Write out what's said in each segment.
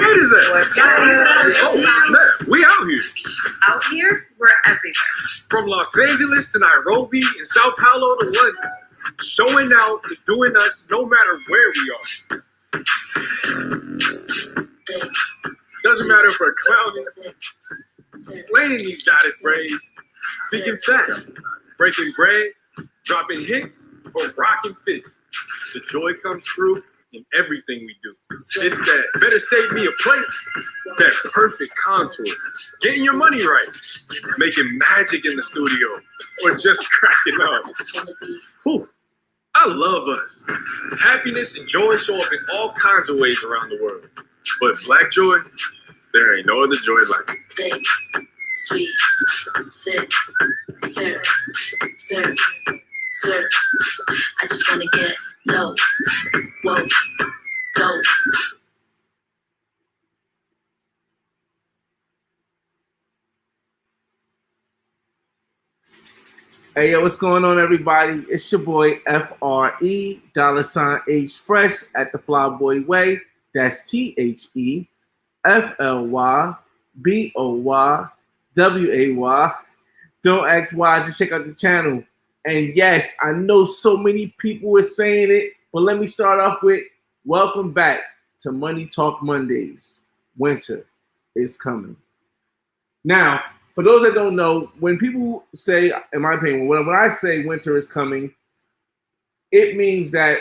Kate is at? What's going on? Oh, snap. We out here. Out here, we're everywhere. From Los Angeles to Nairobi and Sao Paulo to London. Showing out and doing us no matter where we are. Doesn't matter if we're clowning, slaying these goddess braids, speaking facts, breaking bread, dropping hits, or rocking fits. The joy comes through in everything we do. It's that better save me a plate, that perfect contour, getting your money right, making magic in the studio, or just cracking up. Whew. I love us. Happiness and joy show up in all kinds of ways around the world. But black joy, there ain't no other joy like it. Big, sweet, sip, sir, sir, sir. I just wanna get low, whoa, go. Hey, yo, what's going on, everybody? It's your boy, FRE, $H Fresh at the Flyboy Way. That's THEFLYBOYWAY. Don't ask why, just check out the channel. And yes, I know so many people are saying it, but let me start off with welcome back to Money Talk Mondays. Winter is coming. Now, for those that don't know, when people say, in my opinion, when I say winter is coming, it means that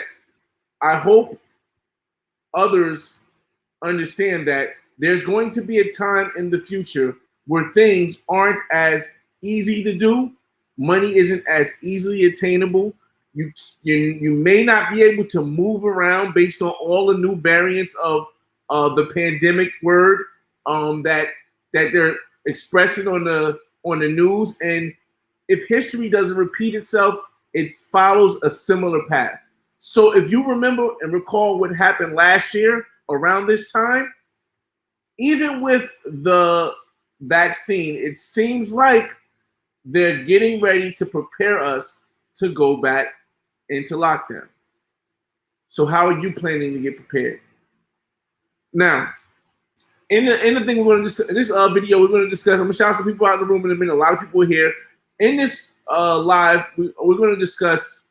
I hope others understand that there's going to be a time in the future where things aren't as easy to do. Money isn't as easily attainable. You may not be able to move around based on all the new variants of the pandemic word that they're expressing on the news. And if history doesn't repeat itself, it follows a similar path. So if you remember and recall what happened last year around this time, even with the vaccine, it seems like they're getting ready to prepare us to go back into lockdown. So how are you planning to get prepared? Now, in the thing we're going to discuss, this video, we're going to discuss, I'm going to shout out some people out in the room in a minute. A lot of people are here. In this live, we're going to discuss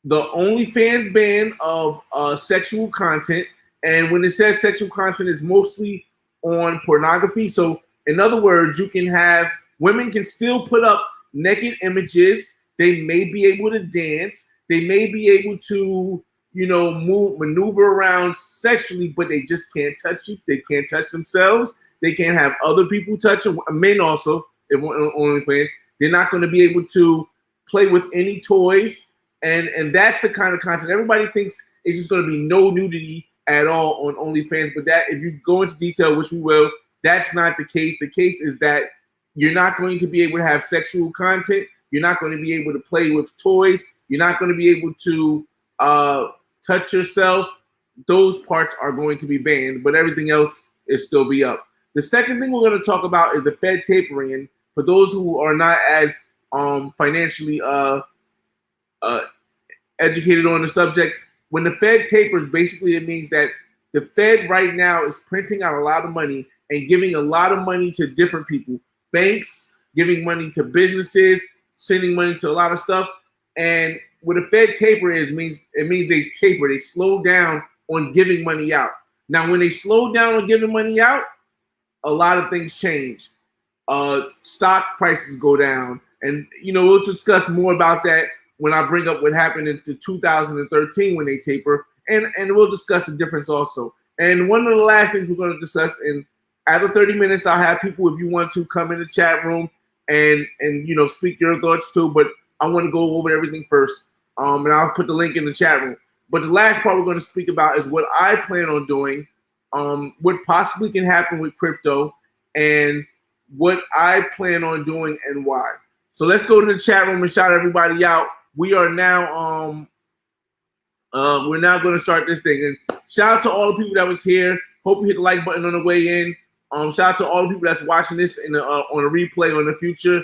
the OnlyFans ban of sexual content. And when it says sexual content, it's mostly on pornography. So in other words, women can still put up naked images. They may be able to dance. They may be able to, maneuver around sexually, but they just can't touch you. They can't touch themselves. They can't have other people touch them. Men also, if on OnlyFans, they're not going to be able to play with any toys. And that's the kind of content everybody thinks it's just going to be no nudity at all on OnlyFans. But that, if you go into detail, which we will, that's not the case. The case is that you're not going to be able to have sexual content. You're not going to be able to play with toys. You're not going to be able to touch yourself. Those parts are going to be banned, but everything else is still be up. The second thing we're going to talk about is the Fed tapering. And for those who are not as financially educated on the subject, when the Fed tapers, basically it means that the Fed right now is printing out a lot of money and giving a lot of money to different people. Banks giving money to businesses, sending money to a lot of stuff. And what a Fed taper means they taper, they slow down on giving money out. Now, when they slow down on giving money out, a lot of things change. Stock prices go down. And, we'll discuss more about that when I bring up what happened in 2013 when they taper. And we'll discuss the difference also. And one of the last things we're going to discuss, and after 30 minutes, I'll have people, if you want to, come in the chat room and speak your thoughts too. But I want to go over everything first. And I'll put the link in the chat room. But the last part we're going to speak about is what I plan on doing, what possibly can happen with crypto, and what I plan on doing and why. So let's go to the chat room and shout everybody out. We are now we're now going to start this thing. And shout out to all the people that was here. Hope you hit the like button on the way in. Shout out to all the people that's watching this on a replay on the future.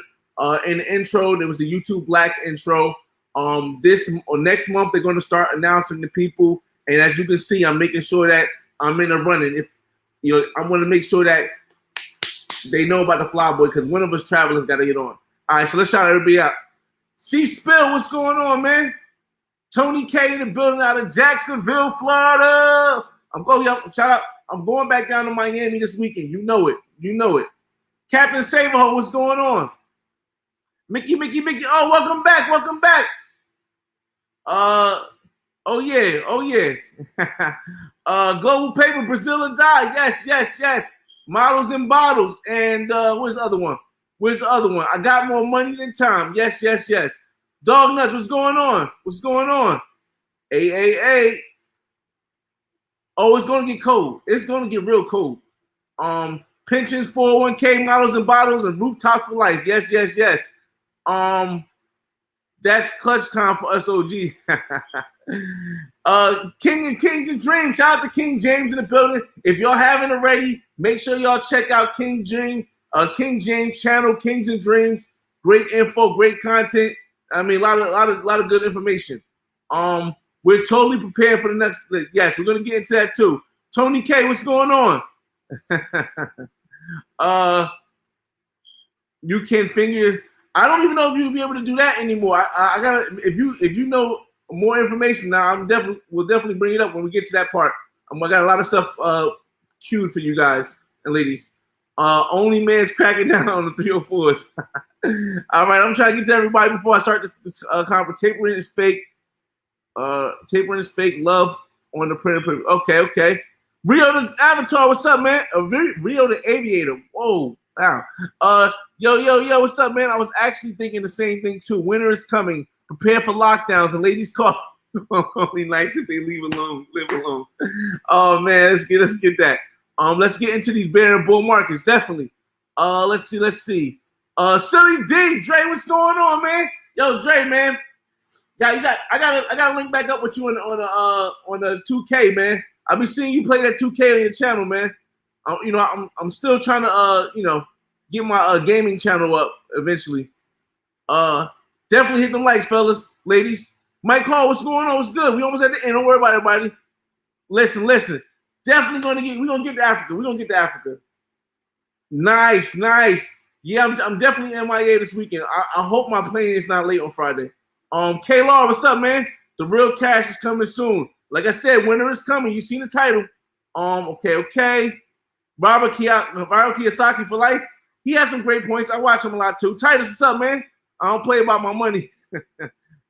In the intro, there was the YouTube Black intro. Next month they're going to start announcing the people, and as you can see, I'm making sure that I'm in the running. I want to make sure that they know about the Flyboy because one of us travelers got to get on. All right, so let's shout everybody out. C Spill, what's going on, man? Tony K in the building out of Jacksonville, Florida. Shout out. I'm going back down to Miami this weekend. You know it. Captain Saberho, what's going on? Mickey. Oh, welcome back. Oh yeah. Global Paper, Brazil and Die. Yes. Models and Bottles. And where's the other one? I got more money than time. Yes. Dog Nuts, what's going on? AAA. Oh, it's gonna get cold. It's gonna get real cold. Pensions, 401k, Models and Bottles, and Rooftop for Life. Yes. That's clutch time for us OG. King and Kings and Dreams. Shout out to King James in the building. If y'all haven't already, make sure y'all check out King James channel, Kings and Dreams. Great info, great content. I mean, a lot of good information. We're totally prepared for the next. Yes, we're gonna get into that too. Tony K, what's going on? You can finger. I don't even know if you'll be able to do that anymore. I gotta. If you know more information now, we'll definitely bring it up when we get to that part. I got a lot of stuff queued for you guys and ladies. Only man's cracking down on the 304s. All right, I'm trying to get to everybody before I start this conference. Tapering is fake. Love on the printer. Okay. Rio the Avatar, what's up, man? Rio the Aviator. Whoa, wow. Yo, what's up, man? I was actually thinking the same thing too. Winter is coming. Prepare for lockdowns. And ladies call only nights if they live alone. Oh man, let's get that. Let's get into these bear and bull markets. Definitely. Let's see. Silly D, Dre, what's going on, man? Yo, Dre, man. Yeah, I gotta link back up with you on the 2K, man. I've been seeing you play that 2K on your channel, man. I'm still trying to get my gaming channel up eventually. Definitely hit them likes, fellas, ladies. Mike Hall, what's going on? What's good? We almost at the end. Don't worry about it, everybody. Listen. Definitely we're gonna get to Africa. Nice. Yeah, I'm definitely MIA this weekend. I hope my plane is not late on Friday. K-Law, what's up, man? The real cash is coming soon. Like I said, winter is coming. You seen the title. Okay. Robert Kiyosaki for life. He has some great points. I watch him a lot too. Titus, what's up, man? I don't play about my money.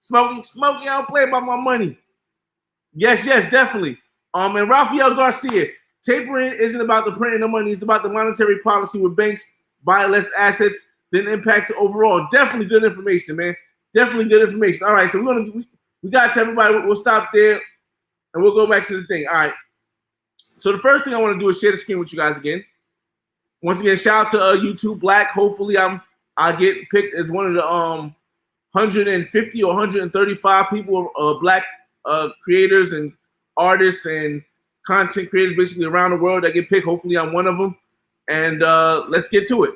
Smokey, I don't play about my money. Yes, definitely. And Rafael Garcia, tapering isn't about the printing of money. It's about the monetary policy where banks buy less assets than impacts it overall. Definitely good information, man. Definitely good information. All right, so we got to everybody. We'll stop there, and we'll go back to the thing. All right. So the first thing I want to do is share the screen with you guys again. Once again, shout out to YouTube Black. Hopefully, I get picked as one of the 150 or 135 people, Black creators and artists and content creators basically around the world that get picked. Hopefully, I'm one of them. And let's get to it.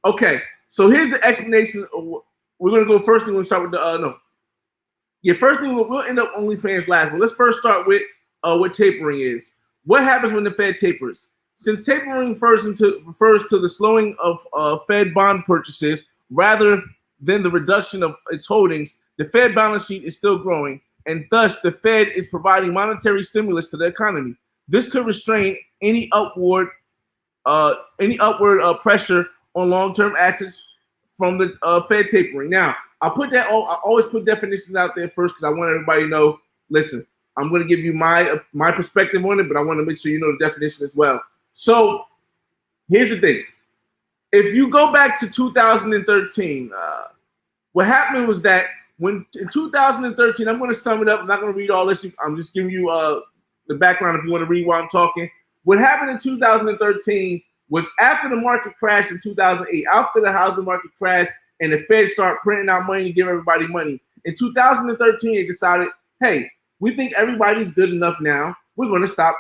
Okay, so here's the explanation. We're gonna go first thing. We'll start with the first thing we'll end up OnlyFans last, but let's first start with what tapering is. What happens when the Fed tapers? Since tapering refers to the slowing of Fed bond purchases rather than the reduction of its holdings, the Fed balance sheet is still growing, and thus the Fed is providing monetary stimulus to the economy. This could restrain any upward pressure on long-term assets from the Fed tapering. Now, I always put definitions out there first because I want everybody to know. Listen, I'm going to give you my perspective on it, but I want to make sure you know the definition as well. So, here's the thing: if you go back to 2013, what happened was that when in 2013, I'm going to sum it up. I'm not going to read all this. I'm just giving you the background if you want to read while I'm talking. What happened in 2013 was after the market crashed in 2008, after the housing market crashed and the Fed started printing out money to give everybody money. In 2013, they decided, hey, we think everybody's good enough now. We're going to stop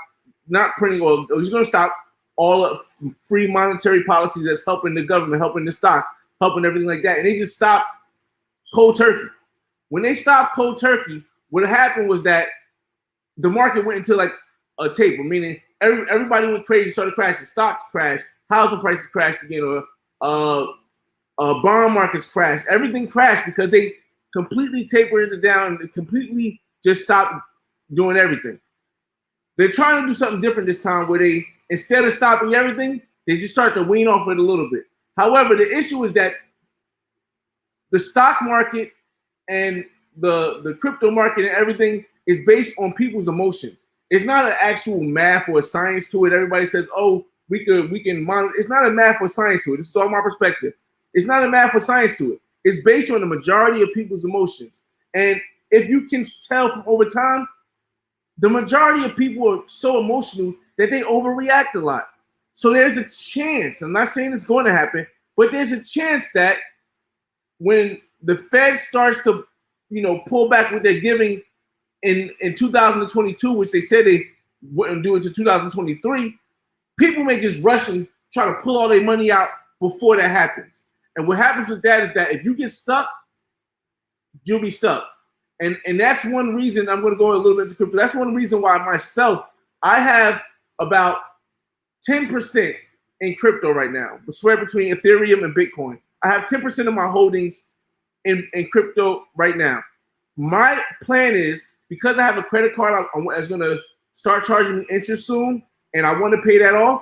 not printing oil. We're going to stop all of free monetary policies that's helping the government, helping the stocks, helping everything like that. And they just stopped cold turkey. When they stopped cold turkey, what happened was that the market went into like a taper, meaning everybody went crazy, started crashing. Stocks crashed, housing prices crashed again, or bond markets crashed. Everything crashed because they completely tapered it down. They completely just stopped doing everything. They're trying to do something different this time, where they, instead of stopping everything, they just start to wean off it a little bit. However, the issue is that the stock market and the crypto market and everything is based on people's emotions. It's not an actual math or science to it. Everybody says, "Oh, we can monitor." It's not a math or science to it. This is all my perspective. It's not a math or science to it. It's based on the majority of people's emotions. And if you can tell from over time, the majority of people are so emotional that they overreact a lot. So there's a chance, I'm not saying it's going to happen, but there's a chance that when the Fed starts to, pull back what they're giving in 2022, which they said they wouldn't do until 2023, people may just rush and try to pull all their money out before that happens. And what happens with that is that if you get stuck, you'll be stuck. And that's one reason I'm going to go a little bit into crypto. That's one reason why myself, I have about 10% in crypto right now, spread between Ethereum and Bitcoin. I have 10% of my holdings in crypto right now. My plan is, because I have a credit card that's going to start charging me interest soon, and I want to pay that off,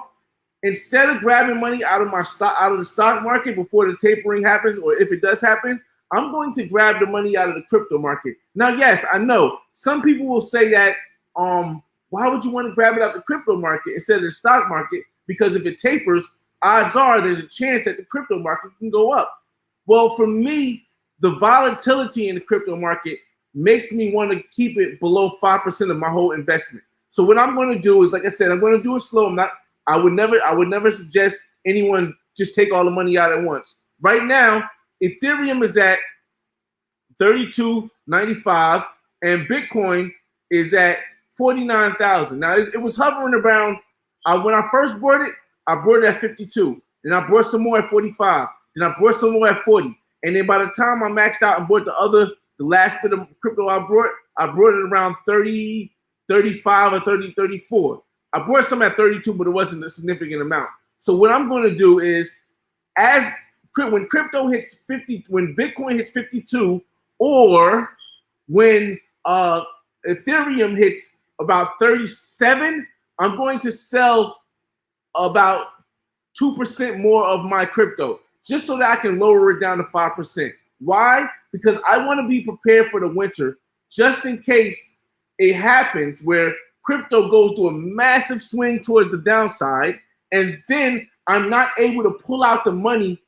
instead of grabbing money out of the stock market before the tapering happens, or if it does happen, I'm going to grab the money out of the crypto market. Now, yes, I know some people will say that, why would you want to grab it out of the crypto market instead of the stock market? Because if it tapers, odds are there's a chance that the crypto market can go up. Well, for me, the volatility in the crypto market makes me want to keep it below 5% of my whole investment. So what I'm going to do is, like I said, I'm going to do it slow. I would never suggest anyone just take all the money out at once. Right now, Ethereum is at $32.95 and Bitcoin is at 49,000. Now it was hovering around. When I first bought it at 52. Then I bought some more at 45. Then I bought some more at 40. And then by the time I maxed out and bought the last bit of crypto I brought it around 30, 35 or 30, 34. I bought some at 32, but it wasn't a significant amount. So what I'm going to do is, when crypto hits 50, when Bitcoin hits 52, or when Ethereum hits about 37, I'm going to sell about 2% more of my crypto, just so that I can lower it down to 5%. Why? Because I want to be prepared for the winter, just in case it happens where crypto goes through a massive swing towards the downside, and then I'm not able to pull out the money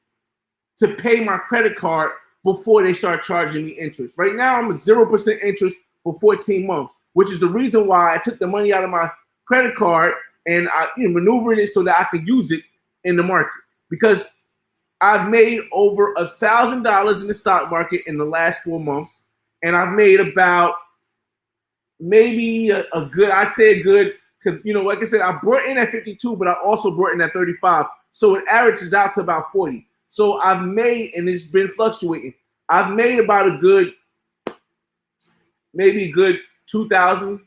to pay my credit card before they start charging me interest. Right now, I'm at 0% interest for 14 months, which is the reason why I took the money out of my credit card and I maneuvered it so that I could use it in the market. Because I've made over $1,000 in the stock market in the last 4 months, and I've made about maybe a good, I'd say a good, because like I said, I brought in at 52, but I also brought in at 35, so it averages out to about 40. So I've made, and it's been fluctuating, I've made about a good, maybe a good 2,000.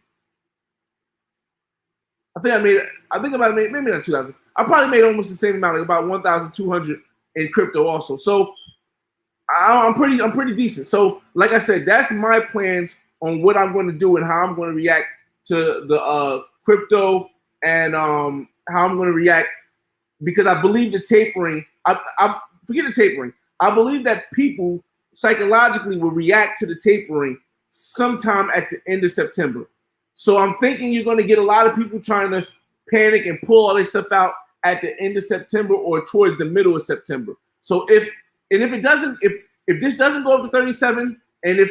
Maybe not 2,000. I probably made almost the same amount, like about 1,200 in crypto also. So I'm pretty decent. So like I said, that's my plans on what I'm going to do and how I'm going to react to the crypto, and how I'm going to react, because I believe the tapering. I forget the tapering. I believe that people psychologically will react to the tapering sometime at the end of September. So I'm thinking you're going to get a lot of people trying to panic and pull all this stuff out at the end of September or towards the middle of September. So if this doesn't go up to 37, and if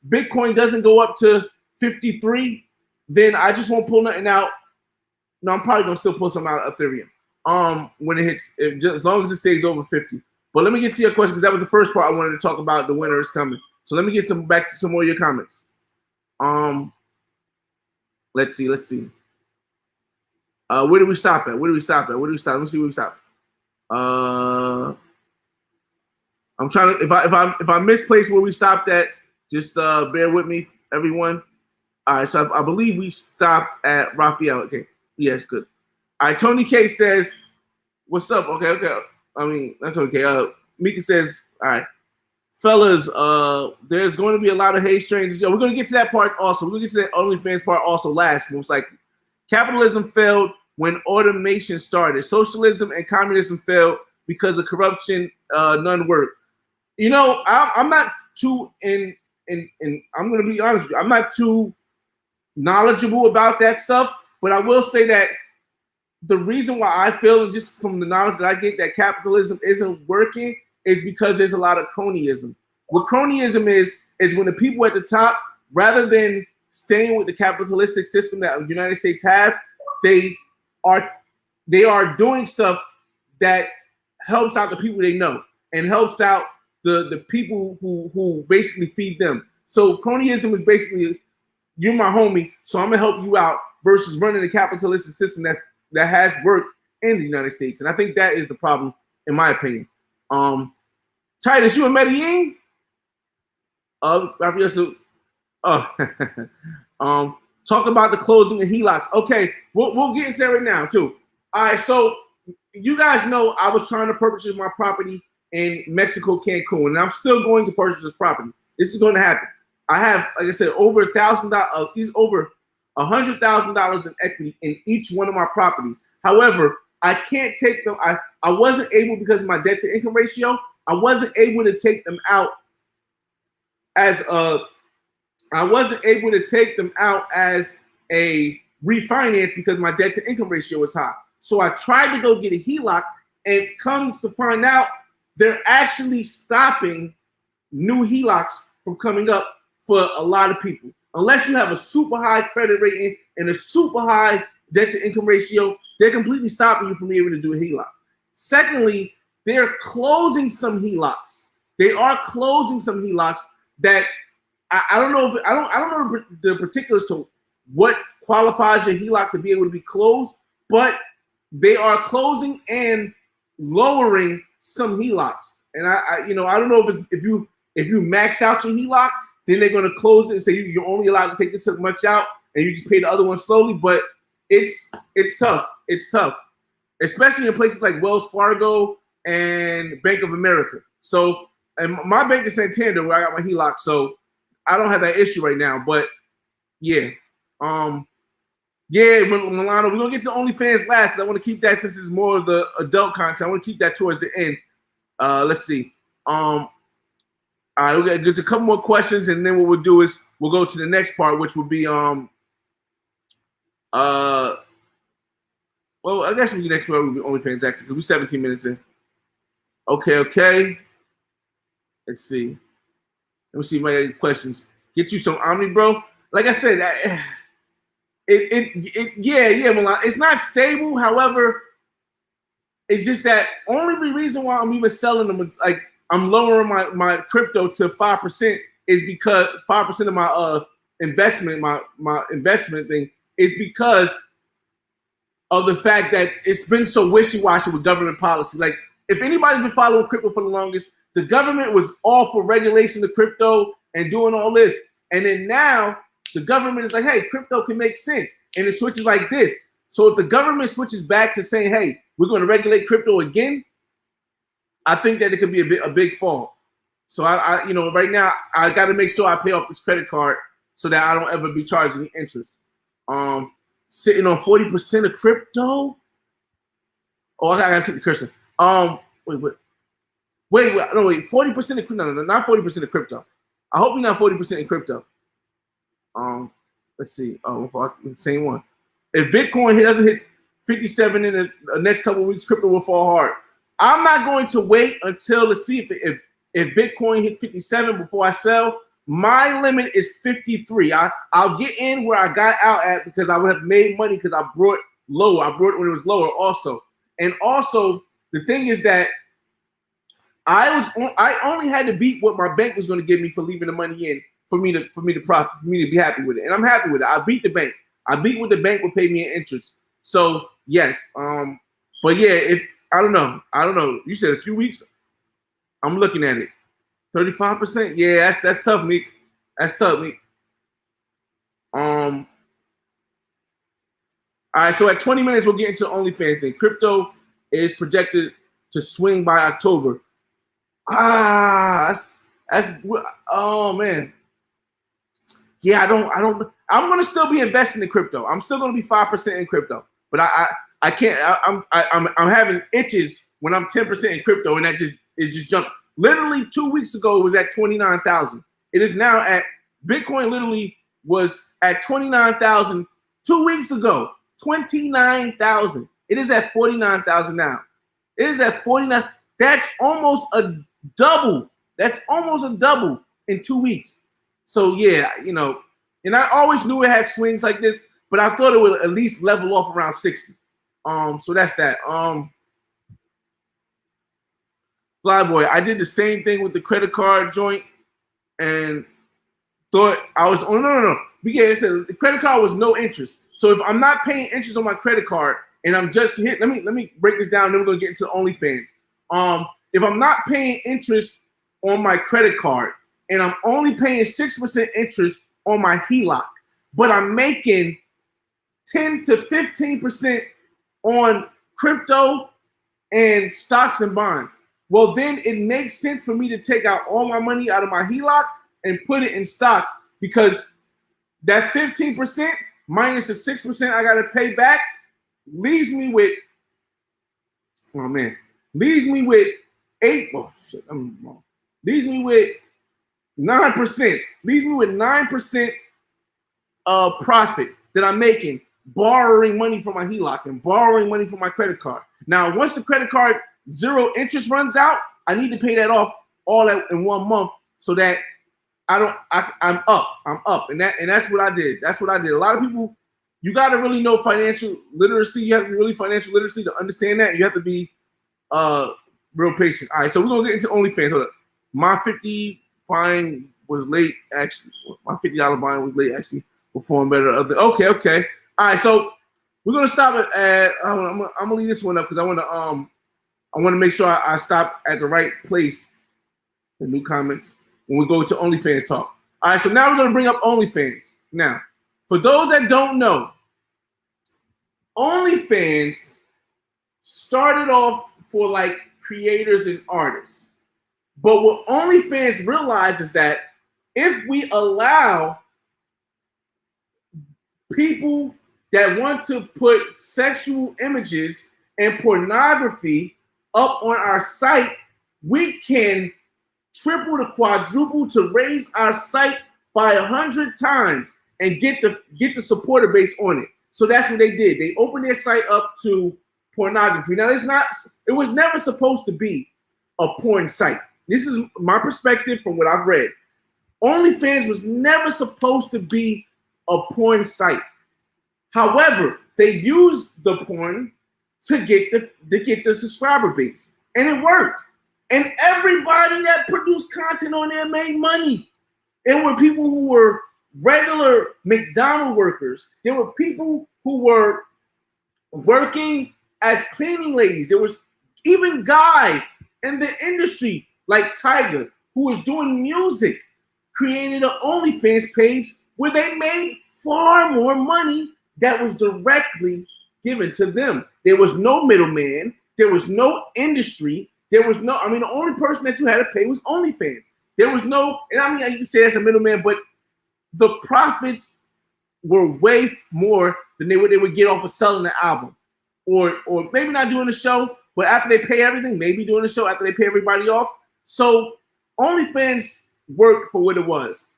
Bitcoin doesn't go up to 53, then I just won't pull nothing out. No, I'm probably gonna still pull some out of Ethereum. When it hits, as long as it stays over 50. But let me get to your question, because that was the first part I wanted to talk about. The winter is coming. So let me get back to some more of your comments. Let's see. Where did we stop at? Let me see where we stopped. I'm trying to, if I misplaced where we stopped at, just bear with me, everyone. All right, so I believe we stopped at Raphael. Okay. Yes, good. All right, Tony K says, "What's up?" Okay. I mean, that's okay. Mika says, "All right, fellas. There's going to be a lot of hate strangers. Yo, we're going to get to that part also. We're going to get to that OnlyFans part also last. Most likely, capitalism failed when automation started. Socialism and communism failed because of corruption. None worked. You know, I'm not too in. I'm going to be honest with you. I'm not too knowledgeable about that stuff, but I will say that." The reason why I feel, just from the knowledge that I get, that capitalism isn't working is because there's a lot of cronyism. What cronyism is when the people at the top, rather than staying with the capitalistic system that the United States have, they are doing stuff that helps out the people they know and helps out the people who basically feed them. So cronyism is basically, you're my homie, so I'm gonna help you out, versus running a capitalistic system that has worked in the United States. And I think that is the problem, in my opinion. Titus, you in Medellin? Talk about the closing of HELOCs. Okay, we'll get into that right now too. All right, so you guys know I was trying to purchase my property in Mexico, Cancun, and I'm still going to purchase this property. This is going to happen. I have, like I said, over $1,000, over $100,000 in equity in each one of my properties. However, I can't take them. I wasn't able, because of my debt to income ratio, I wasn't able to take them out as a refinance because my debt to income ratio is high. So I tried to go get a HELOC, and it comes to find out they're actually stopping new HELOCs from coming up for a lot of people. Unless you have a super high credit rating and a super high debt to income ratio, they're completely stopping you from being able to do a HELOC. Secondly, they're closing some HELOCs. They are closing some HELOCs that I don't know if I don't know the particulars to what qualifies your HELOC to be able to be closed, but they are closing and lowering some HELOCs. And I don't know if you maxed out your HELOC, then they're going to close it and say you're only allowed to take this much out, and you just pay the other one slowly. But it's tough. It's tough, especially in places like Wells Fargo and Bank of America. So, and my bank is Santander, where I got my HELOC, so I don't have that issue right now. But yeah, Milano, we're gonna get to OnlyFans last, because I want to keep that, since it's more of the adult content. I want to keep that towards the end. Let's see. All right, we got to get a couple more questions, and then what we'll do is we'll go to the next part, which will be well, I guess the next part will be OnlyFans actually, because we're 17 minutes in. Okay. Let's see. Let me see if I got any questions. Get you some Omni, bro. Like I said, Milan. It's not stable. However, it's just that only the reason why I'm even selling them, like I'm lowering my crypto to 5%, is because 5% of my investment, my investment thing, is because of the fact that it's been so wishy-washy with government policy. Like, if anybody's been following crypto for the longest, the government was all for regulation of crypto and doing all this. And then now the government is like, hey, crypto can make sense. And it switches like this. So if the government switches back to saying, hey, we're going to regulate crypto again, I think that it could be a big fall. So I right now I got to make sure I pay off this credit card so that I don't ever be charged any interest. Sitting on 40% of crypto. Oh, I got to take the cursor. Wait, 40% of crypto. No, not 40% of crypto. I hope you're not 40% in crypto. Let's see. Same one. If Bitcoin doesn't hit 57 in the next couple of weeks, crypto will fall hard. I'm not going to wait until to see if Bitcoin hit 57 before I sell. My limit is 53. I'll get in where I got out at, because I would have made money because I brought lower. I brought it when it was lower also. And also the thing is that I only had to beat what my bank was going to give me for leaving the money in for me to profit, for me to be happy with it. And I'm happy with it. I beat the bank. I beat what the bank would pay me in interest. So yes. But yeah, if I don't know. You said a few weeks. I'm looking at it. 35%. Yeah, that's tough, Meek. That's tough, Meek. All All right, so at 20 minutes, we'll get into the OnlyFans thing. Crypto is projected to swing by October. Oh man. Yeah, I'm gonna still be investing in crypto. I'm still gonna be 5% in crypto, but I can't. I'm having itches when I'm 10% in crypto, and it just jumped. Literally 2 weeks ago, it was at 29,000. It is now at Bitcoin. Literally was at 29,000 2 weeks ago. 29,000. It is at 49,000 now. It is at 49. That's almost a double. That's almost a double in 2 weeks. So yeah, and I always knew it had swings like this, but I thought it would at least level off around 60. So that's that. Flyboy, I did the same thing with the credit card joint, and thought I was. Oh no. Because the credit card was no interest. So if I'm not paying interest on my credit card, and I'm just here, let me break this down. Then we're gonna get into the OnlyFans. If I'm not paying interest on my credit card, and I'm only paying 6% interest on my HELOC, but I'm making 10 to 15% on crypto and stocks and bonds, well, then it makes sense for me to take out all my money out of my HELOC and put it in stocks, because that 15% minus the 6% I got to pay back leaves me with, leaves me with 9%. Leaves me with 9% profit that I'm making, borrowing money from my HELOC and borrowing money from my credit card. Now, once the credit card zero interest runs out, I need to pay that off all in 1 month, so that I'm up. And that's what I did. A lot of people, you got to really know financial literacy. You have to be really financial literacy to understand that. You have to be real patient. All right, so we're gonna get into OnlyFans. Hold up. My $50 buying was late, actually. My $50 buying was late, actually. Perform better. Okay. All right, so we're gonna stop it at. I'm gonna leave this one up because I want to make sure I stop at the right place. The new comments when we go to OnlyFans talk. All right, so now we're gonna bring up OnlyFans. Now, for those that don't know, OnlyFans started off for like creators and artists. But what OnlyFans realized is that if we allow people that want to put sexual images and pornography up on our site, we can triple to quadruple to raise our site by 100 times and get the supporter base on it. So that's what they did. They opened their site up to pornography. Now it was never supposed to be a porn site. This is my perspective from what I've read. OnlyFans was never supposed to be a porn site. However, they used the porn to get the subscriber base, and it worked. And everybody that produced content on there made money. There were people who were regular McDonald's workers. There were people who were working as cleaning ladies. There was even guys in the industry like Tiger, who was doing music, created an OnlyFans page where they made far more money that was directly given to them. There was no middleman. There was no industry. There was no, the only person that you had to pay was OnlyFans. There was no, and you can say that's a middleman, but the profits were way more than they would get off of selling the album. Or maybe not doing the show, but after they pay everything, maybe doing the show after they pay everybody off. So OnlyFans worked for what it was.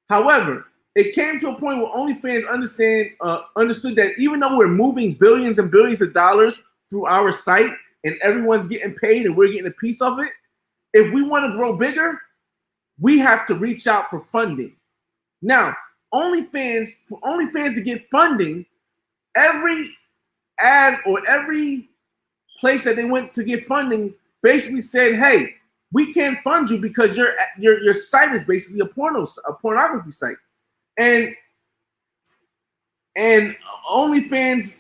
However, it came to a point where OnlyFans understood that even though we're moving billions and billions of dollars through our site and everyone's getting paid and we're getting a piece of it, if we want to grow bigger, we have to reach out for funding. Now, for OnlyFans to get funding, every ad or every place that they went to get funding basically said, hey, we can't fund you because your site is basically a pornography site. And OnlyFans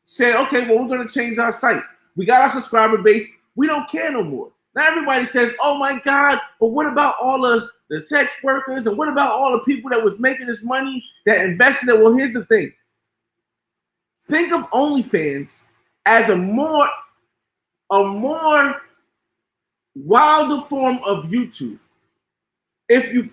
said, okay, well, we're going to change our site. We got our subscriber base. We don't care no more. Now everybody says, oh my God, but what about all of the sex workers? And what about all the people that was making this money that invested it? Well, here's the thing. think of OnlyFans as a more wilder form of YouTube. If you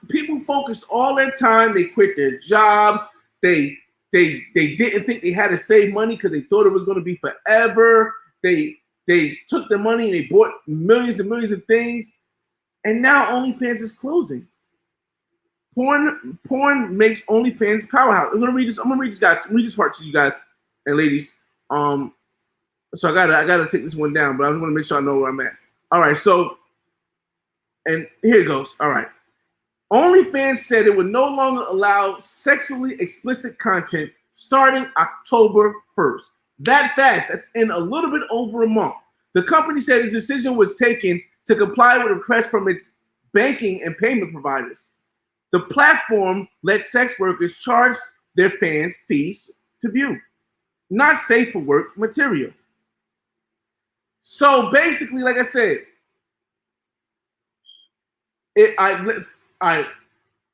people focus all their time, they quit their jobs, they didn't think they had to save money because they thought it was going to be forever. They took the money and they bought millions and millions of things, and now OnlyFans is closing. Porn makes OnlyFans powerhouse. I'm gonna read this part to you guys and ladies. So I gotta take this one down, but I just want to make sure I know where I'm at. All right, so and here it goes. All right. OnlyFans said it would no longer allow sexually explicit content starting October 1st. That fast. That's in a little bit over a month. The company said its decision was taken to comply with requests from its banking and payment providers. The platform let sex workers charge their fans fees to view, not safe for work material. So basically, like I said,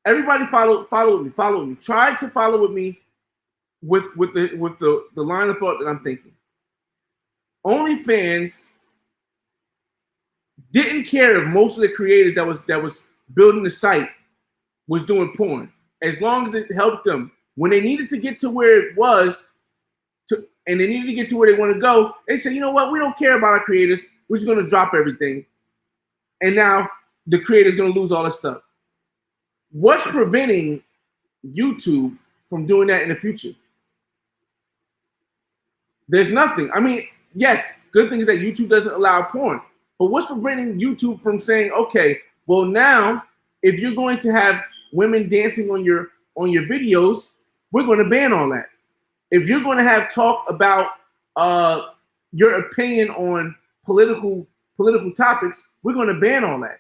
everybody follow with me. Try to follow with me with the line of thought that I'm thinking. OnlyFans didn't care if most of the creators that was building the site was doing porn, as long as it helped them. When they needed to get to where it was, and they needed to get to where they want to go, they said, you know what, we don't care about our creators. We're just going to drop everything. And now the creator's going to lose all this stuff. What's preventing YouTube from doing that in the future? There's nothing. I mean, yes, good thing is that YouTube doesn't allow porn. But what's preventing YouTube from saying, okay, well now, if you're going to have women dancing on your videos, we're going to ban all that. If you're going to have talk about your opinion on political topics, we're going to ban all that.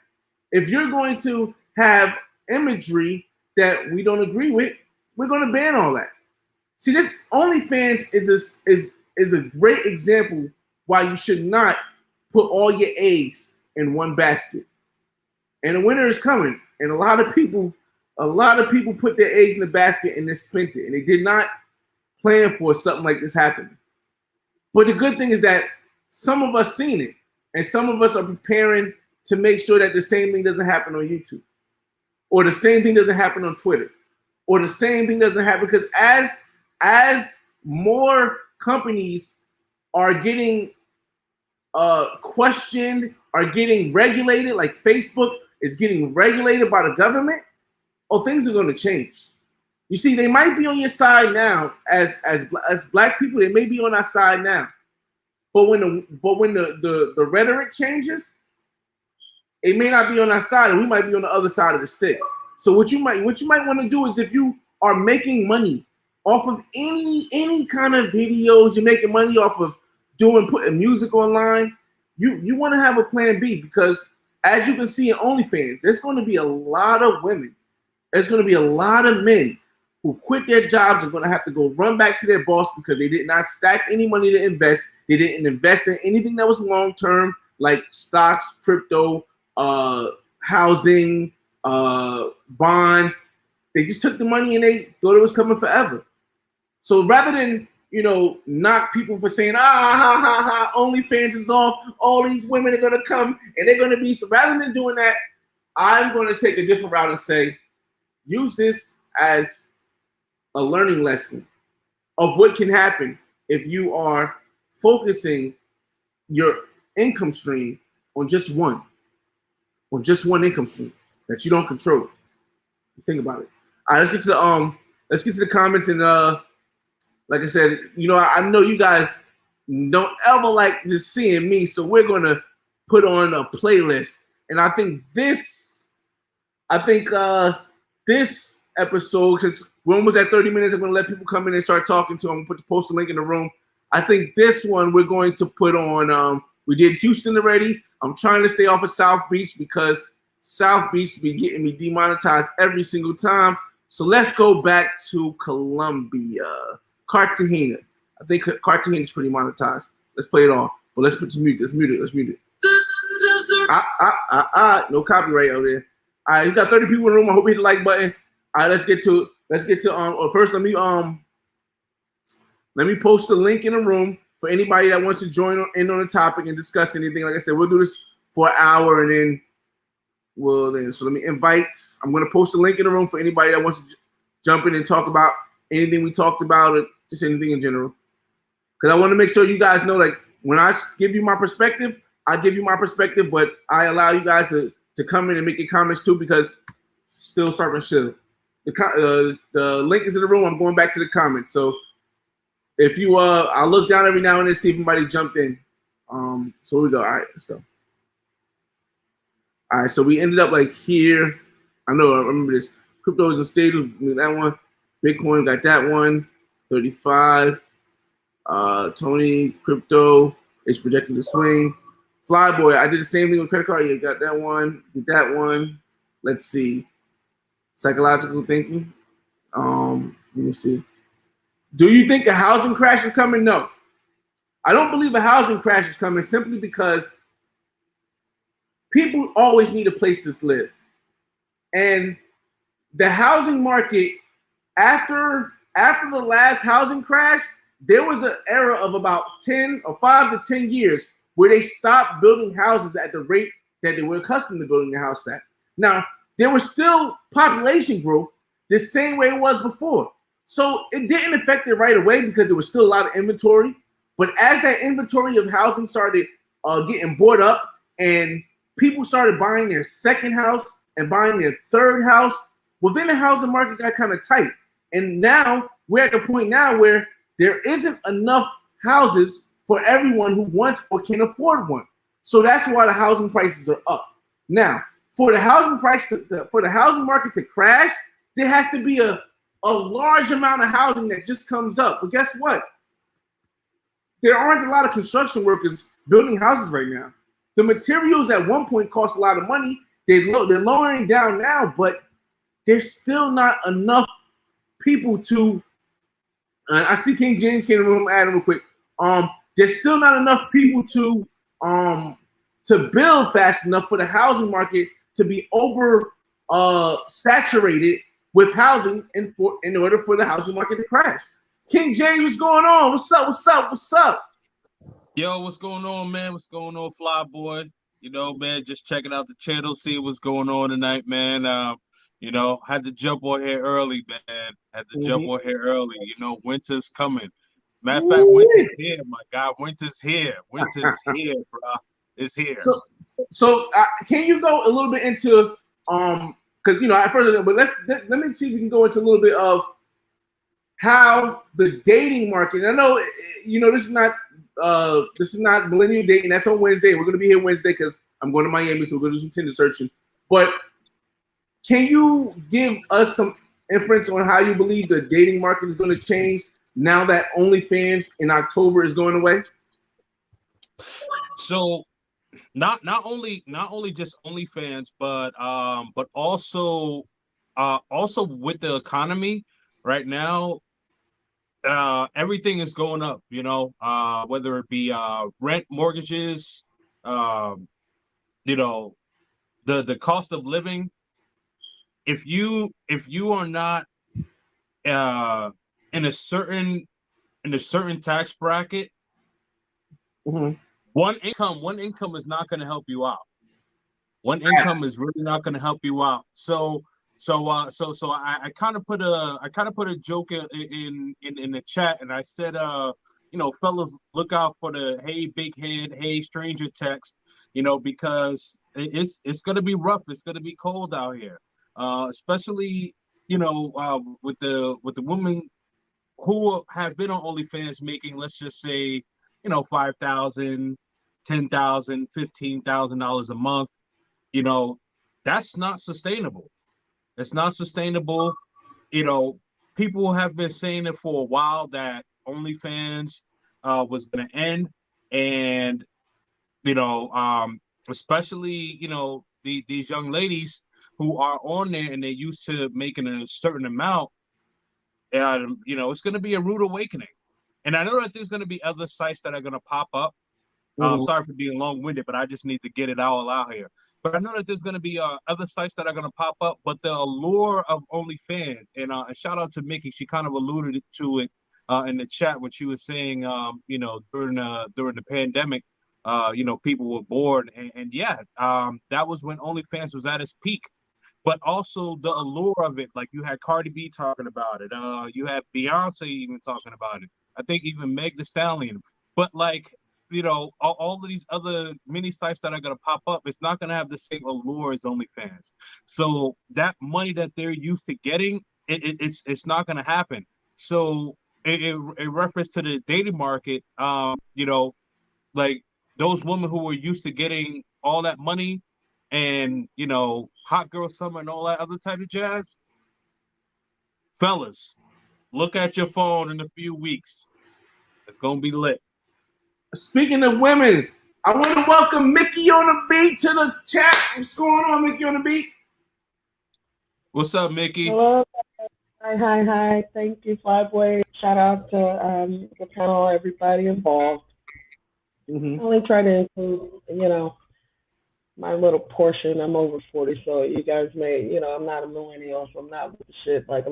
If you're going to have imagery that we don't agree with, we're going to ban all that. See, this OnlyFans is a great example why you should not put all your eggs in one basket. And the winter is coming, and a lot of people put their eggs in the basket and they spent it, and they did not plan for something like this happening. But the good thing is that some of us seen it, and some of us are preparing to make sure that the same thing doesn't happen on YouTube, or the same thing doesn't happen on Twitter, or the same thing doesn't happen, because as more companies are getting questioned, are getting regulated, like Facebook is getting regulated by the government, things are going to change. You see, they might be on your side now, as black people, they may be on our side now. But when the rhetoric changes, it may not be on our side, and we might be on the other side of the stick. So what you might want to do is, if you are making money off of any kind of videos, you're making money off of putting music online, you want to have a plan B, because as you can see in OnlyFans, there's going to be a lot of women, there's going to be a lot of men who quit their jobs are going to have to go run back to their boss because they did not stack any money to invest. They didn't invest in anything that was long-term, like stocks, crypto, housing, bonds. They just took the money and they thought it was coming forever. So rather than, knock people for saying, OnlyFans is off, all these women are going to come and they're going to be, so rather than doing that, I'm going to take a different route and say, use this as a learning lesson of what can happen if you are focusing your income stream on just one income stream that you don't control. Think about it. All right, let's get to the comments, and like I said, I know you guys don't ever like just seeing me, so we're gonna put on a playlist, and I think this episode, since we're almost at 30 minutes, I'm going to let people come in and start talking to them. I'm going to post a link in the room. I think this one we're going to put on, we did Houston already. I'm trying to stay off of South Beach because South Beach be getting me demonetized every single time. So let's go back to Colombia. Cartagena. I think Cartagena is pretty monetized. Let's play it off. But let's put some music. Let's mute it. No copyright out there. All right, we got 30 people in the room. I hope you hit the like button. All right, let's get to first let me Let me post the link in the room for anybody that wants to join in on the topic and discuss anything. Like I said, we'll do this for an hour and then so let me invite. I'm going to post a link in the room for anybody that wants to jump in and talk about anything we talked about or just anything in general. Because I want to make sure you guys know, like, when I give you my perspective, I give you my perspective, but I allow you guys to come in and make your comments too, because still starting shit. The link is in the room. I'm going back to the comments. So if you I'll look down every now and then, see if anybody jumped in. So here we go. All right, let's go. All right, so we ended up like here. I remember this. Crypto is a state of that one. Bitcoin got that one. 35. Tony crypto is projecting to swing. Flyboy, I did the same thing with credit card. You got that one. Get that one. Let's see. Psychological thinking. Let me see. Do you think a housing crash is coming? No. I don't believe a housing crash is coming simply because people always need a place to live. And the housing market, after the last housing crash, there was an era of about 5 to 10 years where they stopped building houses at the rate that they were accustomed to building the house at. Now, there was still population growth the same way it was before. So it didn't affect it right away because there was still a lot of inventory. But as that inventory of housing started getting bought up and people started buying their second house and buying their third house, well, then the housing market got kind of tight. And now we're at the point now where there isn't enough houses for everyone who wants or can afford one. So that's why the housing prices are up. Now, for the housing for the housing market to crash, there has to be a large amount of housing that just comes up. But guess what? There aren't a lot of construction workers building houses right now. The materials at one point cost a lot of money. They're lowering down now, but there's still not enough people to. I see King James came in the room. Add real quick. There's still not enough people to build fast enough for the housing market to be saturated with housing in order for the housing market to crash. King James, what's going on? What's up? What's up? What's up? Yo, what's going on, man? What's going on, Flyboy? You know, man, just checking out the channel, see what's going on tonight, man. Had to jump on here early, man. Jump on here early. You know, winter's coming. Matter of fact, winter's here, my guy. Winter's here. Winter's here, bro. It's here. So can you go a little bit into because at first, but let me see if we can go into a little bit of how the dating market. I know this is not millennial dating. That's on Wednesday. We're gonna be here Wednesday because I'm going to Miami, so we're gonna do some Tinder searching. But can you give us some inference on how you believe the dating market is going to change now that OnlyFans in October is going away? So, not only just OnlyFans, but also with the economy right now, everything is going up. Whether it be rent, mortgages, the cost of living. If you are not in a certain tax bracket, mm-hmm. one income is not going to help you out. One income is really not going to help you out. So I kind of put a joke in the chat, and I said, fellas, look out for the hey big head, hey stranger text, because it's going to be rough. It's going to be cold out here. Especially, with the women who have been on OnlyFans making, let's just say, $5,000, $10,000, $15,000 a month. That's not sustainable. It's not sustainable. People have been saying it for a while that OnlyFans was going to end, and especially these young ladies who are on there and they're used to making a certain amount, it's going to be a rude awakening. And I know that there's going to be other sites that are going to pop up. Sorry for being long-winded, but I just need to get it all out here. But I know that there's going to be other sites that are going to pop up. But the allure of OnlyFans, and shout out to Mickey, she kind of alluded to it in the chat what she was saying. During the pandemic, people were bored, and yeah, that was when OnlyFans was at its peak. But also the allure of it, like you had Cardi B talking about it, you had Beyonce even talking about it. I think even Meg Thee Stallion. But like, all of these other mini sites that are gonna pop up, it's not gonna have the same allure as OnlyFans. So that money that they're used to getting, it's not gonna happen. So in reference to the dating market, like those women who were used to getting all that money and hot girl summer and all that other type of jazz, fellas, look at your phone in a few weeks. It's gonna be lit. Speaking of women, I want to welcome Mickey on the beat to the chat. What's going on, Mickey on the beat? What's up, Mickey? Hello. Hi. Thank you, Flyboy. Shout out to the panel, everybody involved. Mm-hmm. Only try to include, my little portion. I'm over 40, so you guys may, I'm not a millennial, so I'm not with the shit. Like,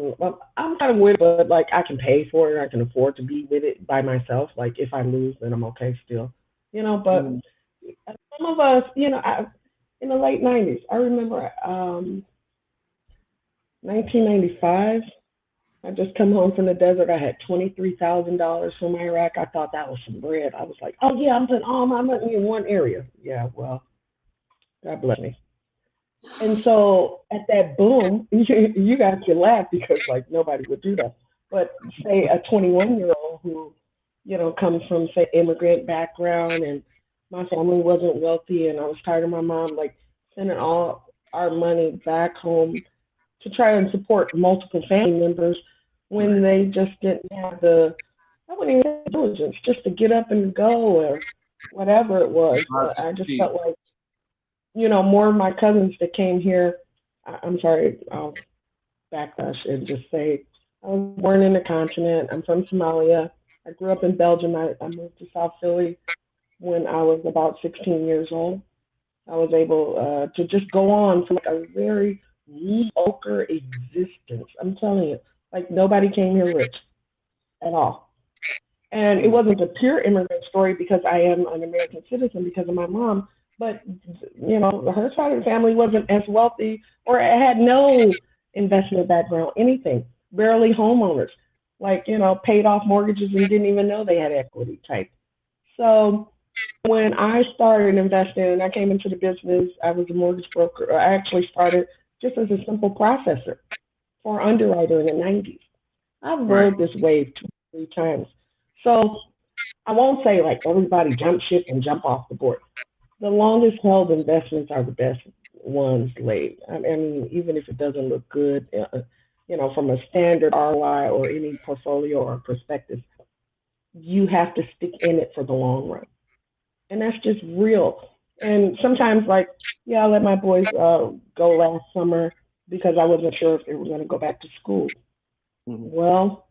I'm kind of with it, but like I can pay for it. I can afford to be with it by myself. Like if I lose, then I'm okay still. But some of us, in the late 90s, I remember 1995. I just come home from the desert. I had $23,000 from Iraq. I thought that was some bread. I was like, oh yeah, I'm putting all my money in one area. Yeah, well, God bless me. And so at that boom, you guys can laugh because like nobody would do that. But say a 21-year-old who, comes from say immigrant background and my family wasn't wealthy and I was tired of my mom like sending all our money back home to try and support multiple family members when they just didn't have I wouldn't even say diligence, just to get up and go or whatever it was. I just felt like, more of my cousins that came here, I'm sorry, I'll backlash and just say, I was born in the continent. I'm from Somalia. I grew up in Belgium. I moved to South Philly when I was about 16 years old. I was able to just go on to like a very mediocre existence. I'm telling you, like nobody came here rich at all. And it wasn't a pure immigrant story because I am an American citizen because of my mom, but her side of the family wasn't as wealthy or had no investment background, anything, barely homeowners, like, paid off mortgages and didn't even know they had equity type. So when I started investing and I came into the business, I was a mortgage broker. I actually started just as a simple processor for underwriter in the 90s. I've rode this wave 2 or 3 times. So I won't say like everybody jump ship and jump off the board. The longest held investments are the best ones laid. I mean, even if it doesn't look good, from a standard ROI or any portfolio or perspective, you have to stick in it for the long run. And that's just real. And sometimes I let my boys go last summer because I wasn't sure if they were going to go back to school. Mm-hmm. Well,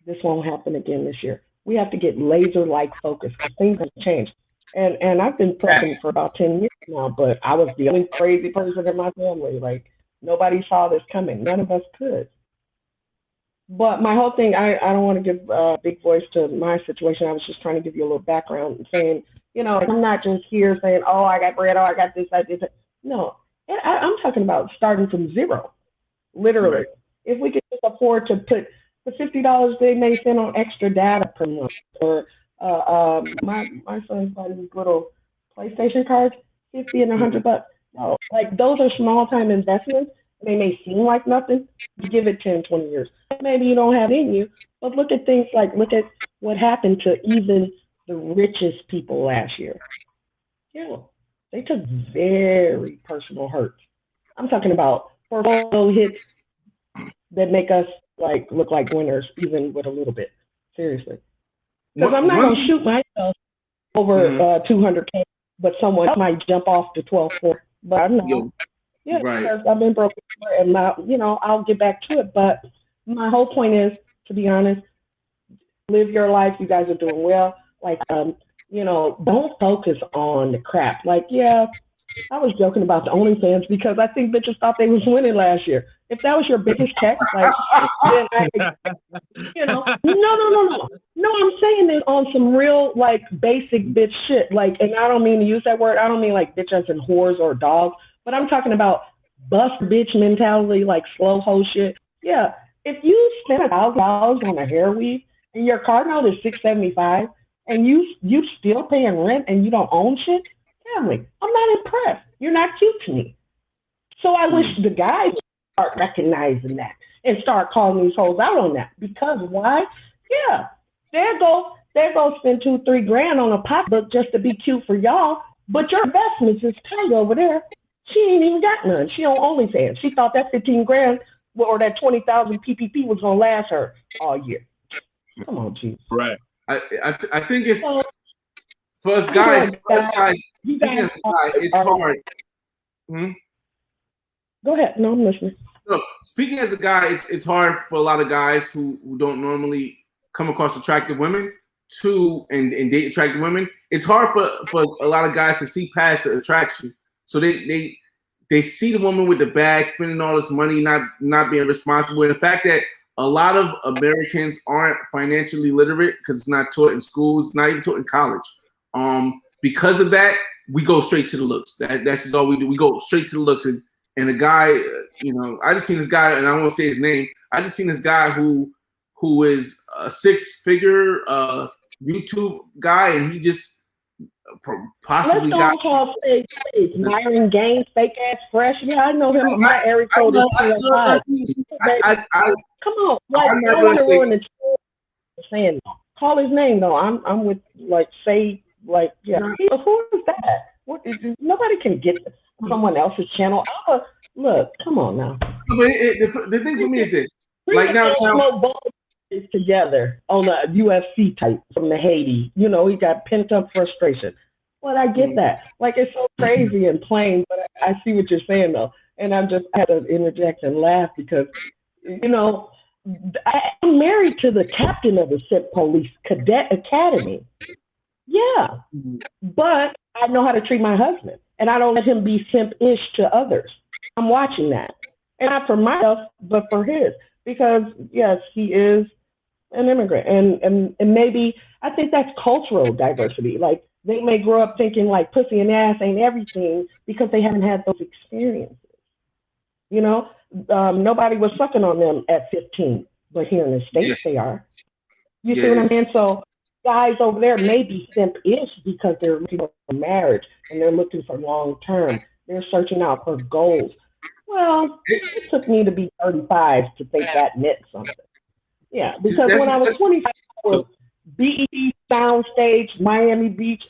this won't happen again this year. We have to get laser-like focused because things have changed. And I've been prepping for about 10 years now, but I was the only crazy person in my family. Like, nobody saw this coming. None of us could. But my whole thing, I don't want to give a big voice to my situation. I was just trying to give you a little background and saying, I'm not just here saying, oh, I got bread, oh, I got this, I did that. No, I'm talking about starting from zero, literally. Right. If we could just afford to put the $50 they may spend on extra data per month, or my son's bought these little PlayStation cards, $50 and $100. No, like those are small time investments. They may seem like nothing. Give it 10, 20 years. Maybe you don't have it in you, but look at what happened to even the richest people last year. They took very personal hurts. I'm talking about portfolio hits that make us look like winners, even with a little bit. Seriously, because I'm not going to shoot myself over 200K, but someone else might jump off to 12.4. But I'm not. Yeah, right. Because I've been broken, and I'll get back to it. But my whole point is, to be honest, live your life. You guys are doing well. Don't focus on the crap. I was joking about the OnlyFans because I think bitches thought they was winning last year. If that was your biggest check, like, then no, I'm saying this on some real like basic bitch shit. Like, and I don't mean to use that word. I don't mean like bitch as in whores or dogs, but I'm talking about bust bitch mentality, like slow hoe shit. Yeah, if you spend $1,000 on a hair weave and your car note is $675, and you still paying rent and you don't own shit, family, I'm not impressed. You're not cute to me. So I wish the guys would start recognizing that and start calling these hoes out on that. Because why? Yeah, there go spend 2-3 grand on a pocketbook just to be cute for y'all. But your investments is tight over there. She ain't even got none. She on OnlyFans. She thought that 15 grand or that 20,000 PPP was gonna last her all year. Come on, G. Right. I think it's for us guys. Speaking as a guy, it's hard. Go ahead. No, I'm listening. No, speaking as a guy, it's hard for a lot of guys who don't normally come across attractive women and date attractive women. It's hard for a lot of guys to see past the attraction. So they see the woman with the bag, spending all this money, not being responsible. And the fact that a lot of Americans aren't financially literate because it's not taught in schools, it's not even taught in college. Because of that, we go straight to the looks. That's just all we do. We go straight to the looks. And a guy, I just seen this guy, and I won't say his name. I just seen this guy who is a 6-figure YouTube guy, and he just possibly got. Let's don't call fake. Myron Gaines, fake ass fresh. Yeah, I know him. My area code is 205. Come on, like I'm I not want to gonna ruin the saying. Call his name though. I'm with like say like yeah. Who is that? What is this? Nobody can get someone else's channel. Look, come on now. But the thing for me is this: like now, together on a UFC type from the Haiti. He got pent up frustration. But I get that. Like it's so crazy and plain, but I see what you're saying though, and I had to interject and laugh because I'm married to the captain of the Simp Police Cadet Academy. Yeah, but I know how to treat my husband, and I don't let him be simp-ish to others. I'm watching that, and not for myself, but for his, because yes, he is an immigrant, and maybe I think that's cultural diversity. Like they may grow up thinking like pussy and ass ain't everything because they haven't had those experiences. Nobody was sucking on them at 15, but here in the States they are. You see what I mean? So guys over there may be simp-ish because they're looking for marriage and they're looking for long-term. They're searching out for goals. Well, it took me to be 35 to think that meant something. Yeah, because when I was 25, I was BET Soundstage, Miami Beach,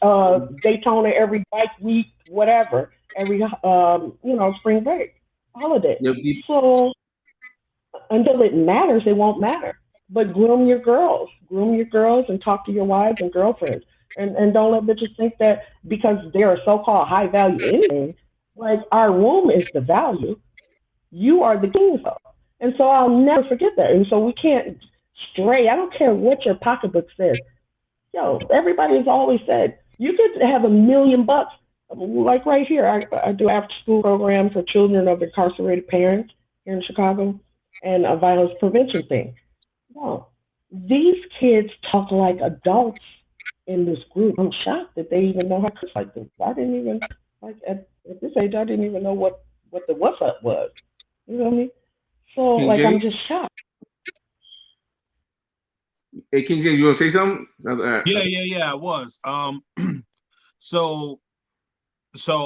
Daytona every bike week, whatever, every spring break, holiday. So until it matters, it won't matter. But groom your girls and talk to your wives and girlfriends. And don't let bitches think that because they're a so-called high value anything, like our womb is the value. You are the king though. And so I'll never forget that. And so we can't stray. I don't care what your pocketbook says. Yo, everybody has always said, you could have $1 million. Like right here, I do after school program for children of incarcerated parents here in Chicago and a violence prevention thing. Well, these kids talk like adults in this group. I'm shocked that they even know how to curse like this. I didn't even, like at this age, I didn't even know what the what's up was. You know what I mean? So, King like, James? I'm just shocked. Hey, King James, you want to say something? Yeah, I was. So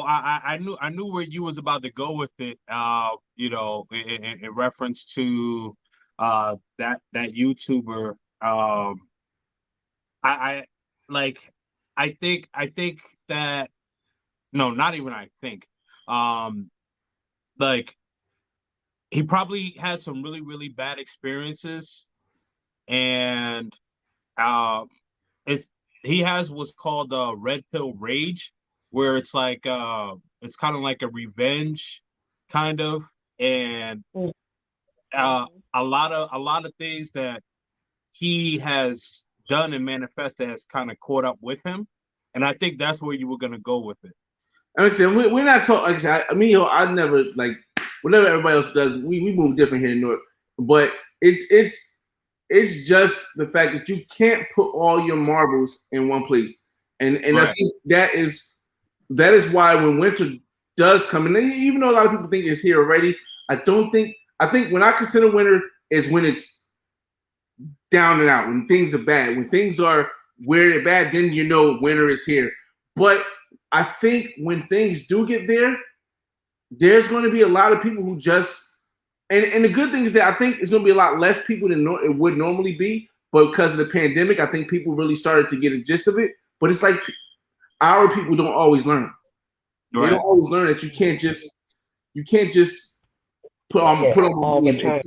I knew where you was about to go with it. In reference to that YouTuber. I think that no, not even I think. Like he probably had some really, really bad experiences, and he has what's called red pill rage, where it's like it's kind of like a revenge kind of, and a lot of things that he has done and manifested has kind of caught up with him, and I think that's where you were going to go with it. And like I said, we're not talking. Like I said, I mean, I never like whatever everybody else does. We move different here in North, but it's just the fact that you can't put all your marbles in one place, and Right. I think that is why when winter does come, and even though a lot of people think it's here already, I think when I consider winter is when it's down and out, when things are bad, when things are where they're bad, then you know winter is here. But I think when things do get there, there's going to be a lot of people who just and the good thing is that I think it's going to be a lot less people than it would normally be. But because of the pandemic, I think people really started to get a gist of it. But it's like our people don't always learn. Right. They don't always learn that you can't just put on my all money the time.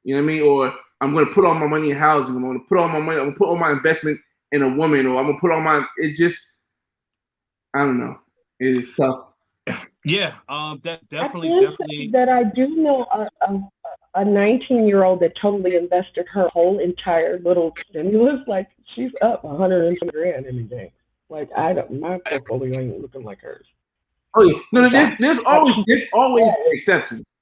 you know what I mean? Or I'm going to put all my money in housing. I'm going to put all my money. I'm going to put all my investment in a woman. Or I'm going to put all my. It's just I don't know. It's tough. Yeah. That I definitely. can say that I do know a 19-year-old that totally invested her whole entire little stimulus. Like she's up 120 grand in the game. Like my portfolio ain't looking like hers. Oh yeah, no. There's always exceptions.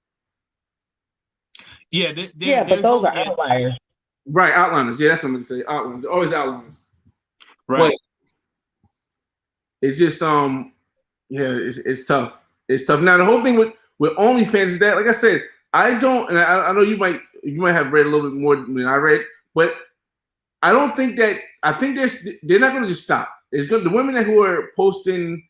Yeah. But those are outliers. Right, outliners. Yeah, that's what I'm gonna say. Outliners. They're always outliners. Right. But it's just it's tough. It's tough. Now the whole thing with OnlyFans is that, like I said, I don't, and I know you might have read a little bit more than I read, but I don't think that I think they're not going to just stop. It's going the women who are posting,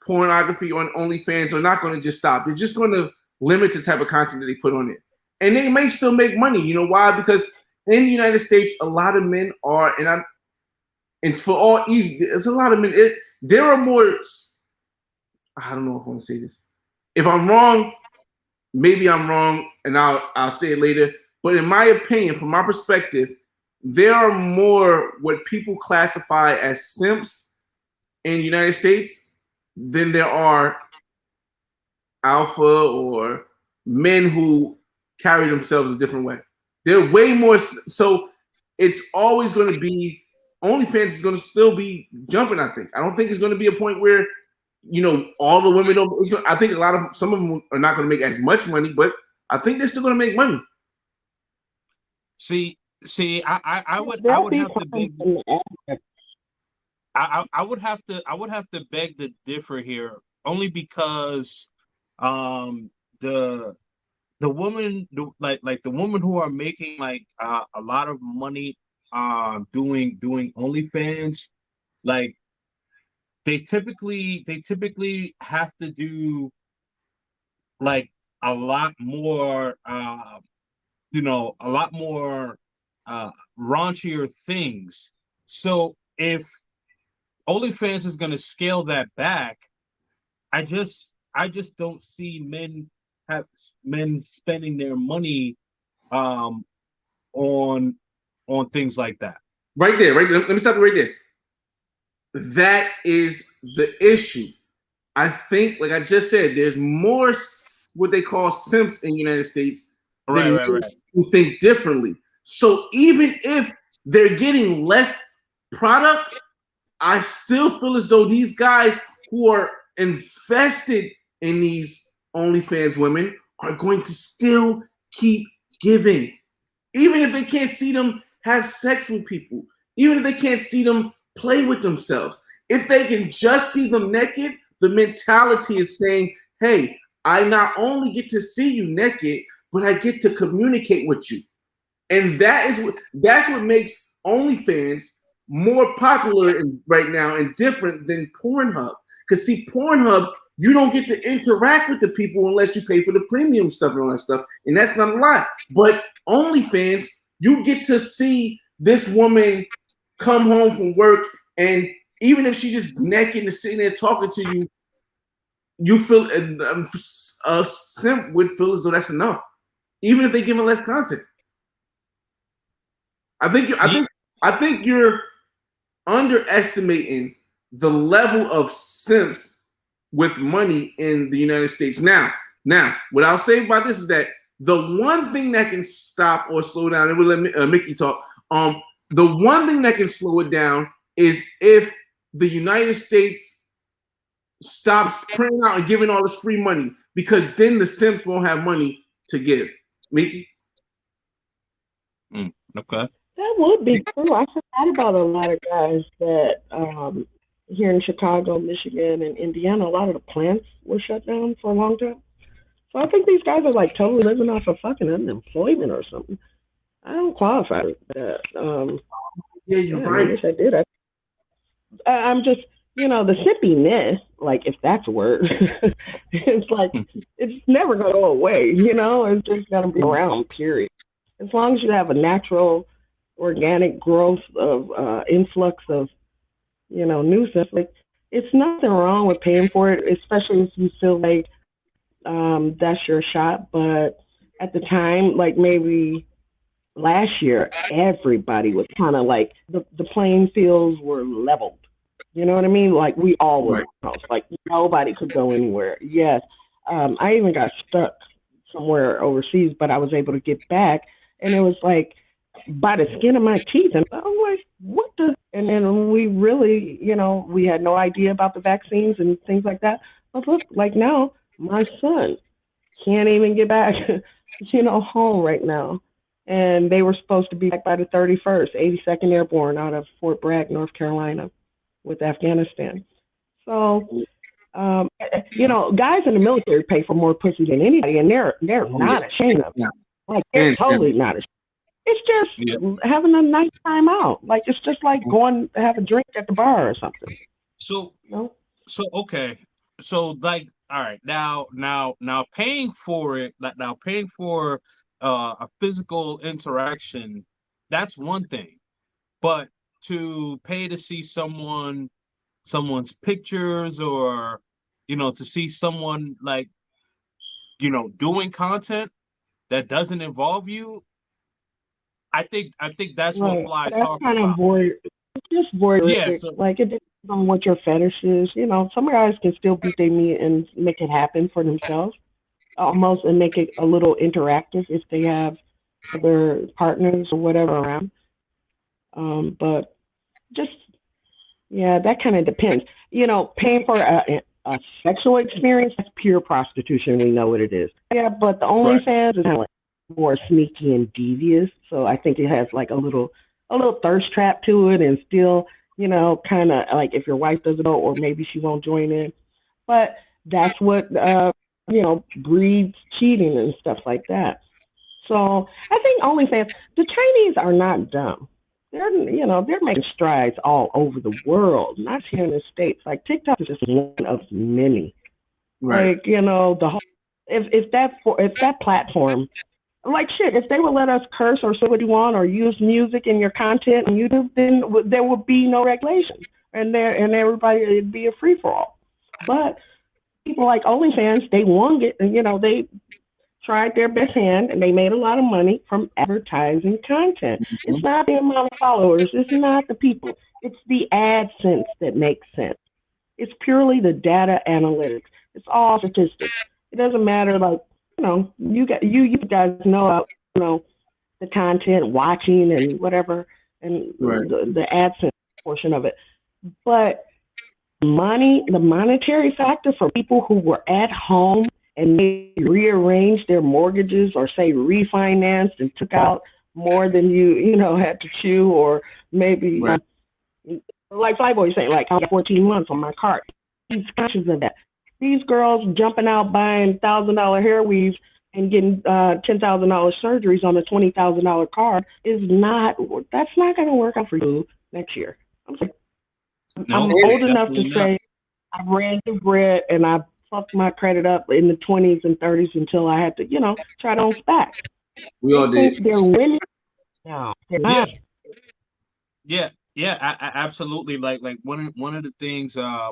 pornography on OnlyFans are not going to just stop. They're just going to limit the type of content that they put on it, and they may still make money. You know why? Because in the United States, a lot of men are, and for all easy, there's a lot of men. There are more. I don't know if I want to say this. If I'm wrong, maybe I'm wrong, and I'll say it later. But in my opinion, from my perspective, there are more what people classify as simps in the United States than there are alpha or men who carry themselves a different way. They're way more. So it's always going to be OnlyFans is going to still be jumping. I don't think it's going to be a point where all the women don't. I think some of them are not going to make as much money, but I think they're still going to make money. See, I would have to beg. I would have to beg to differ here, only because the woman like the women who are making a lot of money doing OnlyFans, like they typically have to do like a lot more raunchier things. So if OnlyFans is going to scale that back, I just don't see men spending their money on things like that. Right there. Let me stop you right there. That is the issue. I think, like I just said, there's more what they call simps in the United States than who think differently. So even if they're getting less product, I still feel as though these guys who are invested in these OnlyFans women are going to still keep giving. Even if they can't see them have sex with people, even if they can't see them play with themselves, if they can just see them naked, the mentality is saying, hey, I not only get to see you naked, but I get to communicate with you. And that's what makes OnlyFans more popular right now and different than Pornhub. Because see, Pornhub, you don't get to interact with the people unless you pay for the premium stuff and all that stuff. And that's not a lot. But OnlyFans, you get to see this woman come home from work, and even if she's just naked and sitting there talking to you, you feel a simp would feel as though that's enough, even if they give her less content. I think you're underestimating the level of simps with money in the United States. Now, what I'll say about this is that the one thing that can stop or slow down, and we'll let Mickey talk. The one thing that can slow it down is if the United States stops printing out and giving all this free money, because then the simps won't have money to give. Mickey? Okay. That would be true. I forgot about a lot of guys that here in Chicago, Michigan, and Indiana, a lot of the plants were shut down for a long time. So I think these guys are like totally living off of fucking unemployment or something. I don't qualify with that. Yeah, you're I right. wish I did. I'm just, the sippiness, like if that's a word, it's like it's never gonna go away. It's just gonna be around. Period. As long as you have a natural, organic growth of influx of, new stuff, like it's nothing wrong with paying for it, especially if you feel like that's your shot. But at the time, like maybe last year, everybody was kind of like the playing fields were leveled. You know what I mean? Like we all were lost. Like nobody could go anywhere. Yes, I even got stuck somewhere overseas, but I was able to get back, and it was like by the skin of my teeth. And I was like, what the? And then we really, we had no idea about the vaccines and things like that. But look, like now, my son can't even get back, home right now. And they were supposed to be back by the 31st, 82nd Airborne out of Fort Bragg, North Carolina, with Afghanistan. So, guys in the military pay for more pussy than anybody, and they're not ashamed of it. Like they're totally not ashamed. It's just having a nice time out. Like it's just like going to have a drink at the bar or something. So okay. So like, all right, now paying for it, now paying for a physical interaction, that's one thing. But to pay to see someone's pictures, or to see someone like doing content that doesn't involve you, I think that's what Fly is That's talking kind about. of it's just voyeuristic. Yeah, so Like it depends on what your fetish is. Some guys can still beat their meat and make it happen for themselves, almost, and make it a little interactive if they have other partners or whatever around. But just that kind of depends. Paying for a sexual experience, that's pure prostitution. We know what it is. Yeah, but the OnlyFans is kind of like more sneaky and devious. So I think it has like a little thirst trap to it, and still, kind of like if your wife doesn't know, or maybe she won't join in. But that's what breeds cheating and stuff like that. So I think OnlyFans, the Chinese are not dumb. They're making strides all over the world, not here in the States. Like TikTok is just one of many. Right. Like, the whole, if that platform, like shit, if they would let us curse or say what you want or use music in your content on YouTube, then there would be no regulations, and everybody, it'd be a free for all. But people like OnlyFans, they won it, and they tried their best hand, and they made a lot of money from advertising content. It's not the amount of followers. It's not the people. It's the AdSense that makes sense. It's purely the data analytics. It's all statistics. It doesn't matter, like, you guys know, the content, watching and whatever, and the AdSense portion of it. But the monetary factor for people who were at home and they rearranged their mortgages, or say refinanced and took out more than you had to chew, or maybe like Flyboy saying, like I got 14 months on my card. He's conscious of that. These girls jumping out buying $1,000 hair weaves and getting $10,000 surgeries on a $20,000 card that's not going to work out for you next year. I'm old enough to say I ran the bread and I fucked my credit up in the 20s and 30s until I had to, try to own SPAC. We all did. They're winning now. They're not. Yeah, absolutely. Like one of the things that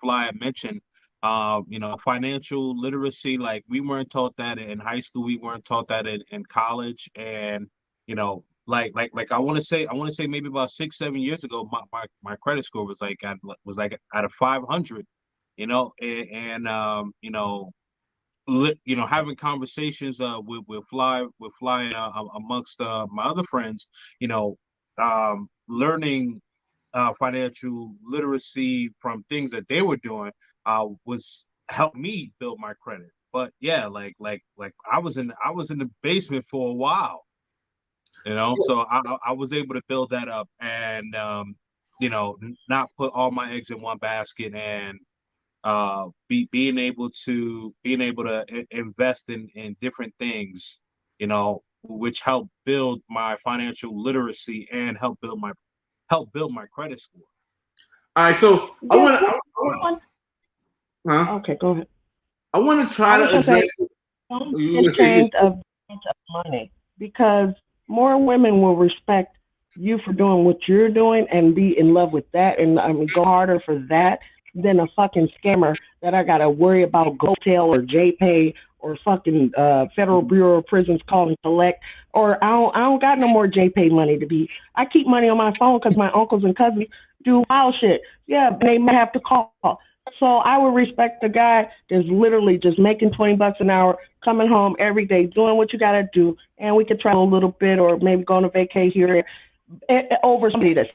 Fly had mentioned, financial literacy. Like we weren't taught that in high school. We weren't taught that in college, and like I want to say maybe about 6-7 years ago, my credit score was like out of 500. Having conversations with Fly amongst my other friends, learning financial literacy from things that they were doing was helped me build my credit. But yeah, like I was in the basement for a while, so I was able to build that up and not put all my eggs in one basket and being able to invest in different things, which help build my financial literacy and help build my credit score. All right, so I want to. Huh? Okay, go ahead. I want to try I was to gonna say, address. don't You be were saying ashamed of money because more women will respect you for doing what you're doing and be in love with that and go harder for that than a fucking scammer that I gotta worry about GoTel or JPay or fucking Federal Bureau of Prisons calling collect or I don't got no more JPay money to be. I keep money on my phone because my uncles and cousins do wild shit. Yeah, they may have to call. So I would respect the guy that's literally just making $20 an hour, coming home every day, doing what you gotta do, and we could travel a little bit or maybe go on a vacation here over somebody that's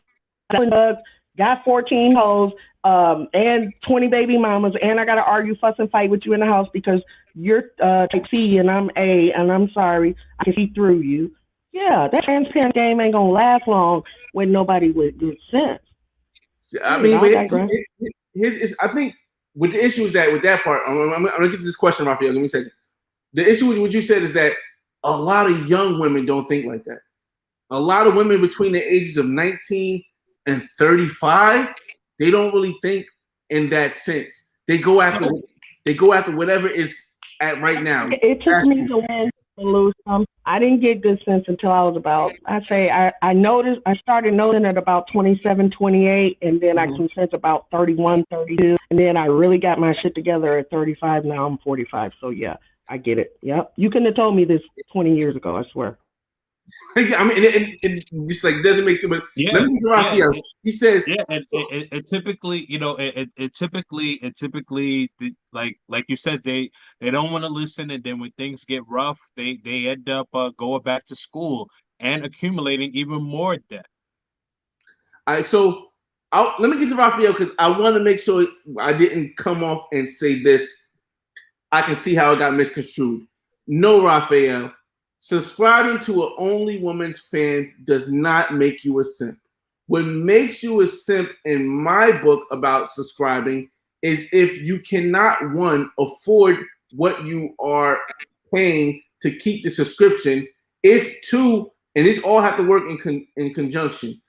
selling drugs, got 14 hoes, and 20 baby mamas, and I gotta argue, fuss, and fight with you in the house because you're type C and I'm A, and I'm sorry, I can see through you. Yeah, that transparent game ain't gonna last long with nobody with good sense. I mean, I digress. I think with the issue is that with that part, I'm gonna get to this question, Raphael. Let me say, the issue with what you said is that a lot of young women don't think like that. A lot of women between the ages of 19 and 35, they don't really think in that sense. They go after whatever is at right now. It took me to win to lose some. I didn't get good sense until I was about, I noticed, I started noticing at about 27, 28, and then I can sense about 31, 32, and then I really got my shit together at 35. Now I'm 45, so yeah, I get it. Yep. You couldn't have told me this 20 years ago, I swear. I mean, it just like doesn't make sense. But Yeah, let me get to Raphael. He says, yeah, and it typically, it typically, like you said, they don't want to listen, and then when things get rough, they end up going back to school and accumulating even more debt. all right, so let me get to Raphael because I want to make sure I didn't come off and say this. I can see how it got misconstrued. No, Raphael, subscribing to an Only Woman's fan does not make you a simp. What makes you a simp in my book about subscribing is if you cannot, one, afford what you are paying to keep the subscription. If two, and this all have to work in conjunction.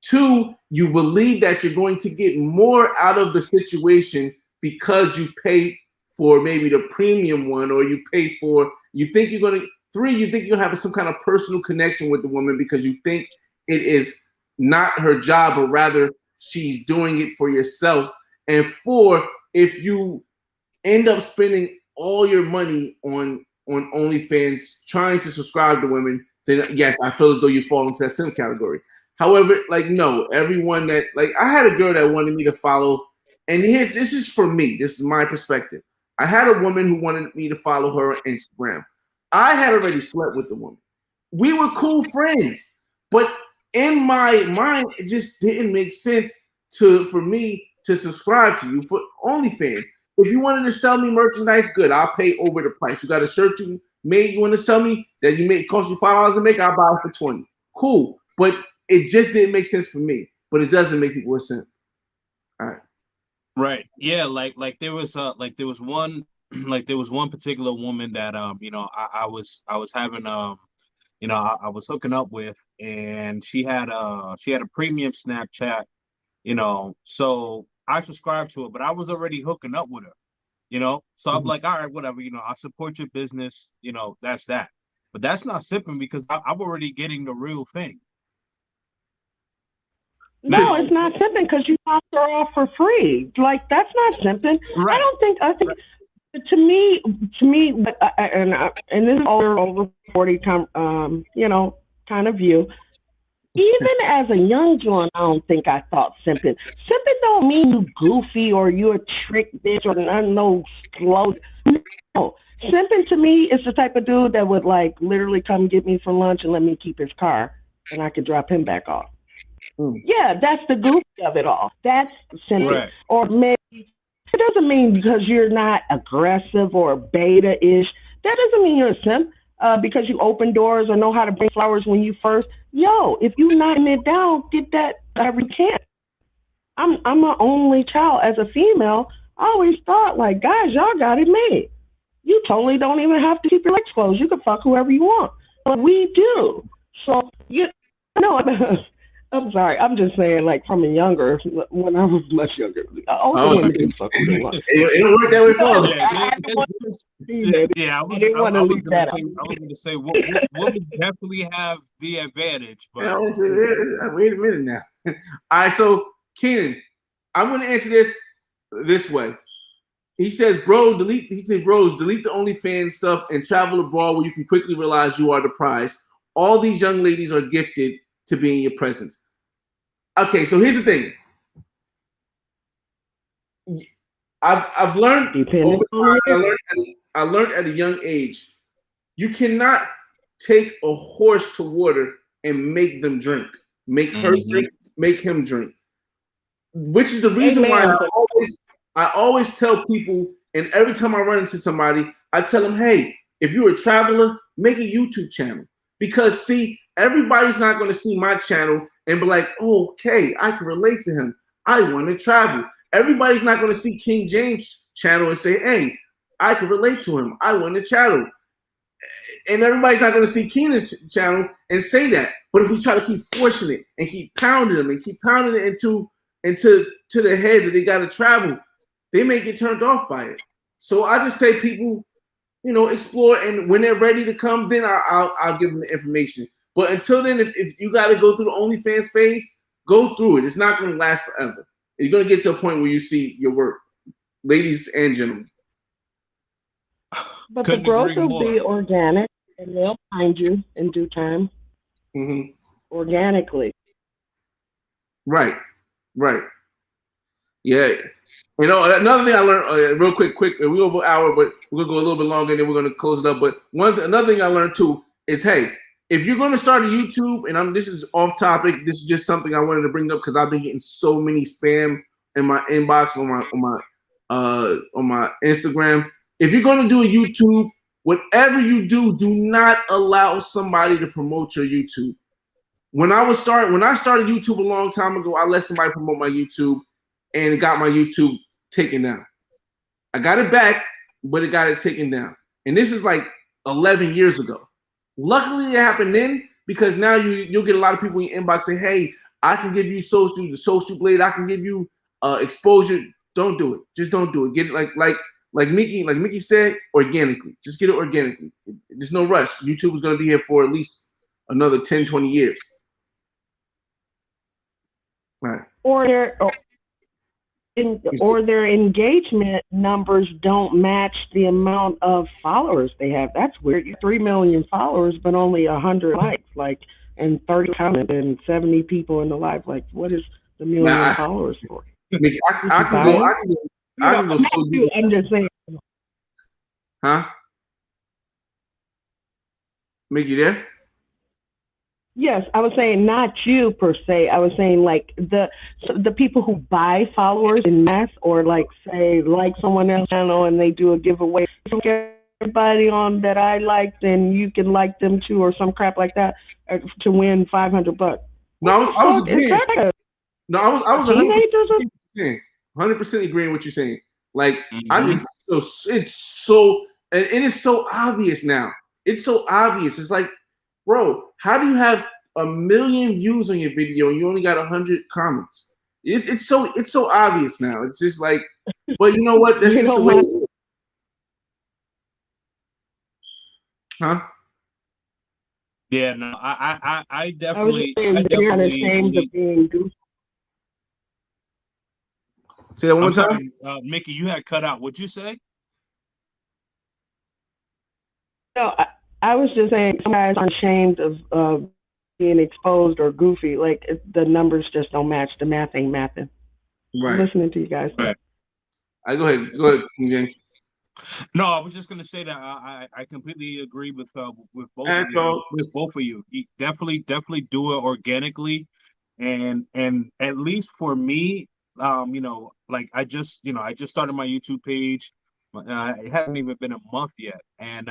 Two, you believe that you're going to get more out of the situation because you pay for maybe the premium one, or you think you're going to. Three, you think you'll have some kind of personal connection with the woman because you think it is not her job, but rather she's doing it for yourself. And four, if you end up spending all your money on OnlyFans trying to subscribe to women, then yes, I feel as though you fall into that simp category. However, no, everyone that I had a girl that wanted me to follow, and this is for me. This is my perspective. I had a woman who wanted me to follow her on Instagram. I had already slept with the woman. We were cool friends, but in my mind, it just didn't make sense for me to subscribe to you for OnlyFans. If you wanted to sell me merchandise, good. I'll pay over the price. You got a shirt you made, you want to sell me that cost you $5 to make, I'll buy it for 20. Cool. But it just didn't make sense for me. But it doesn't make people a simp. All right. Right. Yeah. Like there was one particular woman that I was having I was hooking up with, and she had a premium Snapchat, so I subscribed to it, but I was already hooking up with her, so I'm like, all right, whatever, I support your business, that's that. But that's not simping because I'm already getting the real thing. No, it's not simping because you knocked her off for free. Like, that's not simping. Right. I think to me, and this is over 40 kind of view. Even as a young John, I don't think I thought simping. Simping don't mean you goofy or you a trick bitch or no slow. No. Simping to me is the type of dude that would literally come get me for lunch and let me keep his car and I could drop him back off. Yeah, that's the goofy of it all. That's simply, Right. or maybe it doesn't mean because you're not aggressive or beta-ish. That doesn't mean you're a simp. Because you open doors or know how to bring flowers when you first. Yo, if you knocking it down, get that whatever you can. I'm an only child. As a female, I always thought like, guys, y'all got it made. You totally don't even have to keep your legs closed. You can fuck whoever you want. But we do. So you know, I'm sorry. I'm just saying, like from a younger, when I was much younger, older Oh, women can fuck who they want. it don't work that way for all. Yeah, I didn't want to leave that out. I was gonna say women definitely have the advantage, but Yeah, wait a minute now. All right, so Keenan, I'm gonna answer this way. He says, bros, delete the OnlyFans stuff and travel abroad where you can quickly realize you are the prize. All these young ladies are gifted to be in your presence. Okay, so here's the thing. I've learned over time, I learned at a young age, you cannot take a horse to water and make them drink. Make her drink, make him drink. Which is the reason why I always tell people, and every time I run into somebody, I tell them, hey, if you're a traveler, make a YouTube channel. Because see, everybody's not going to see my channel and be like, oh, okay, I can relate to him. I want to travel. Everybody's not going to see King James' channel and say, hey, I can relate to him. I want to travel. And everybody's not going to see Keenan's channel and say that. But if we try to keep forcing it and keep pounding them and keep pounding it into their heads that they got to travel, they may get turned off by it. So I just say people, explore, and when they're ready to come, then I'll give them the information. But until then, if you got to go through the OnlyFans phase, go through it. It's not going to last forever. You're going to get to a point where you see your worth, ladies and gentlemen. But the growth will be organic, and they'll find you in due time. Organically. Right. Yeah. Another thing I learned, real quick, we over an hour, but we're gonna go a little bit longer, and then we're gonna close it up. But another thing I learned too is, hey, if you're gonna start a YouTube, and this is off topic, this is just something I wanted to bring up because I've been getting so many spam in my inbox on my Instagram. If you're gonna do a YouTube, whatever you do, do not allow somebody to promote your YouTube. When I started YouTube a long time ago, I let somebody promote my YouTube, and it got my YouTube taken down. I got it back, but it got it taken down. And this is like 11 years ago. Luckily, it happened then because now you'll get a lot of people in your inbox saying, hey, I can give you the social blade. I can give you exposure. Don't do it. Just don't do it. Get it like Mickey said, organically. Just get it organically. There's no rush. YouTube is going to be here for at least another 10, 20 years. Right. Or their engagement numbers don't match the amount of followers they have. That's weird. 3 million followers, but only 100 likes, and 30 comments and 70 people in the live. Like, what is the million followers for? Mickey, I can go so deep. I'm just saying. Huh? Mickey, you there? Yes, I was saying not you per se. I was saying like the people who buy followers in mass, or say someone else's channel and they do a giveaway. Everybody on that I liked, and you can like them too, or some crap like that, to win $500. No, I was agreeing. No, I was 100% agreeing with what you're saying. Like, I think it's so, and it is so obvious now. It's so obvious. It's like, bro, how do you have 1 million views on your video and you only got 100 comments? It's so obvious now. It's just like, but you know what? That's just the way. Huh? Yeah, no, I definitely. Say that one more time. Mickey, you had cut out. What'd you say? No, I was just saying, some guys aren't ashamed of being exposed or goofy. Like, the numbers just don't match. The math ain't mathing. Right. I'm listening to you guys. Right. Go ahead, James. No, I was just gonna say that I completely agree with both of you. With both of you, definitely do it organically, and at least for me, like I just started my YouTube page. It hasn't even been a month yet, and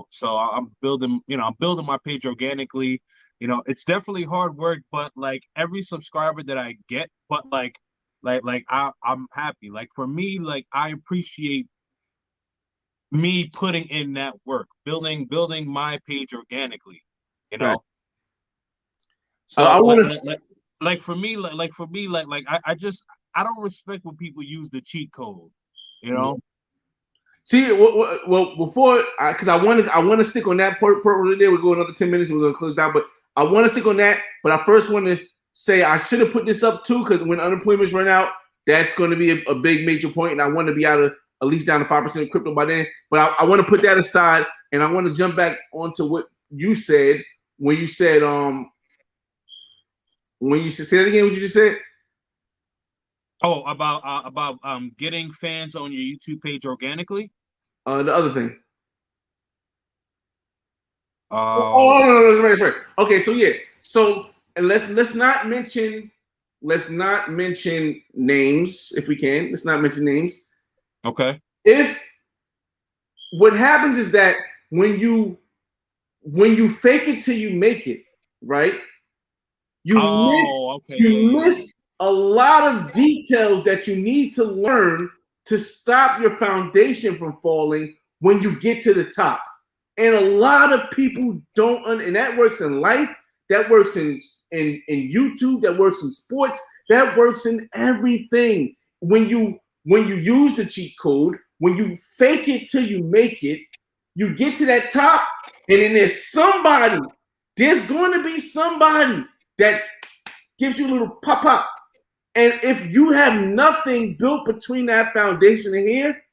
so I'm building my page organically. It's definitely hard work, but like every subscriber that I get, but I'm happy. Like for me, like I appreciate me putting in that work, building my page organically, you Right. know. I So want to like for me, I just I don't respect when people use the cheat code, you know. see. Well, before, because I want to stick on that part right there. We go another 10 minutes. We're gonna close down, but I want to stick on that. But I first want to say I should have put this up too, because when unemployment's run out, that's going to be a big major point, and I want to be out of at least down to 5% of crypto by then. But I want to put that aside, and I want to jump back onto what you said when you said say that again. What you just said? Oh, about getting fans on your YouTube page organically. The other thing. Oh, No, right. Okay, so yeah, so and let's not mention names if we can. Let's not mention names. okay. If what happens is that when you fake it till you make it, right? Oh, okay. You Yeah. miss a lot of details that you need to learn to stop your foundation from falling when you get to the top. And a lot of people don't, and that works in life, that works in YouTube, that works in sports, that works in everything. When you use the cheat code, when you fake it till you make it, you get to that top, and then there's going to be somebody that gives you a little pop. And if you have nothing built between that foundation and here,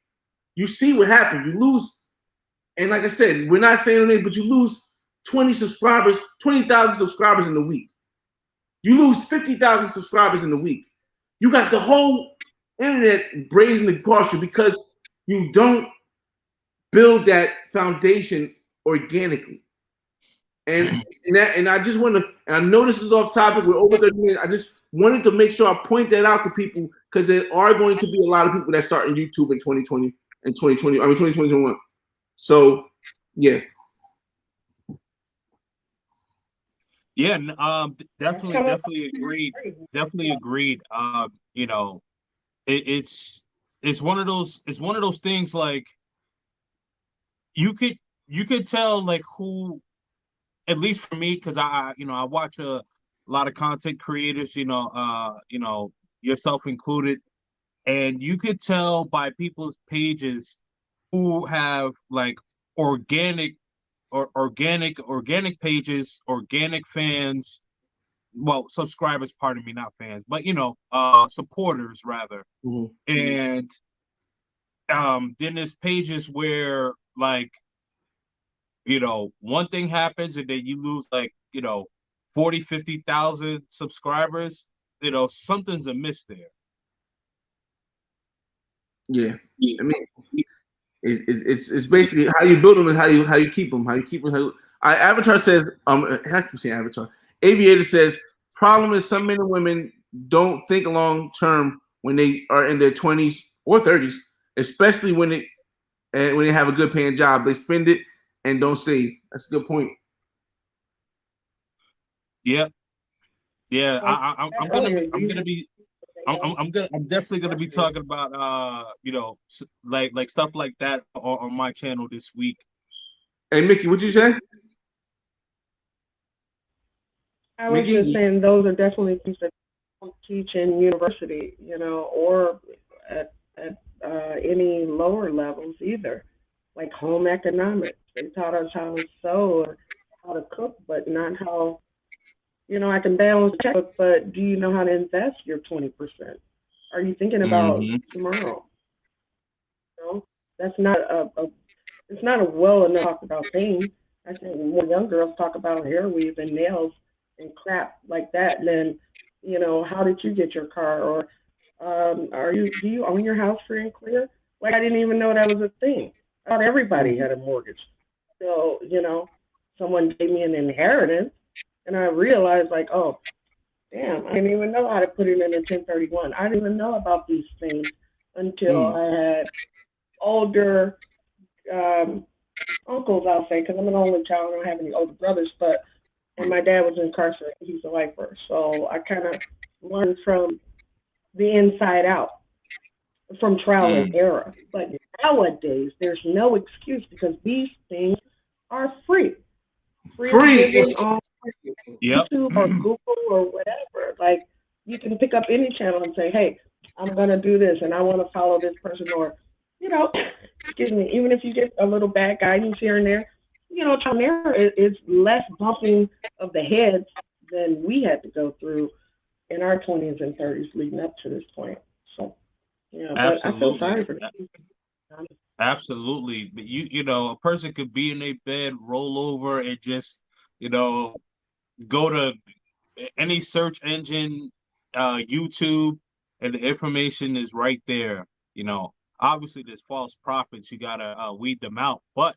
you see what happens. You lose. And like I said, we're not saying anything, but you lose 20,000 subscribers in a week. You lose 50,000 subscribers in a week. You got the whole internet brazen across you because you don't build that foundation organically. And I just want to, and I know this is off topic. We're over 30 minutes. I just wanted to make sure I point that out to people because there are going to be a lot of people that start in YouTube in 2020 and 2020. I mean 2021. So, yeah. Yeah, definitely agreed. Definitely agreed. It's one of those things like you could tell like who, at least for me, because I watch a lot of content creators, yourself included, and you could tell by people's pages who have like organic organic pages, organic fans, well, subscribers, pardon me, not fans, but supporters rather. Mm-hmm. And then there's pages where like one thing happens and then you lose like 40,000-50,000 subscribers. Something's amiss there. Yeah. I mean, it's basically how you build them and how you keep them. Avatar says, I keep saying Avatar. Aviator says, problem is some men and women don't think long term when they are in their 20s or 30s, especially when they have a good paying job. They spend it and don't save. That's a good point. Yeah. I'm definitely gonna be talking about like stuff like that on my channel this week. Hey Mickey, what'd you say? I was just saying those are definitely things that don't teach in university, or at any lower levels either, like home economics. They taught us how to sew or how to cook, but not how, I can balance the checkbook, but do you know how to invest your 20%? Are you thinking about tomorrow? That's not it's not a well enough talk about thing. I think more young girls talk about hair weave and nails and crap like that. And then, how did you get your car? Or do you own your house free and clear? Like, I didn't even know that was a thing. I thought everybody had a mortgage. So, someone gave me an inheritance, and I realized, like, oh, damn, I didn't even know how to put it in a 1031. I didn't even know about these things until I had older uncles, I'll say, because I'm an only child. I don't have any older brothers, and my dad was incarcerated. He's a lifer. So I kind of learned from the inside out, from trial and error. But nowadays, there's no excuse because these things are free. Free on YouTube or Google or whatever. Like, you can pick up any channel and say, hey, I'm going to do this and I want to follow this person, or, excuse me, even if you get a little bad guidance here and there, trial and error is less bumping of the heads than we had to go through in our 20s and 30s leading up to this point. So, but I feel sorry for them. Absolutely. But a person could be in a bed, roll over, and just, go to any search engine, YouTube, and the information is right there. Obviously there's false prophets. You gotta weed them out. But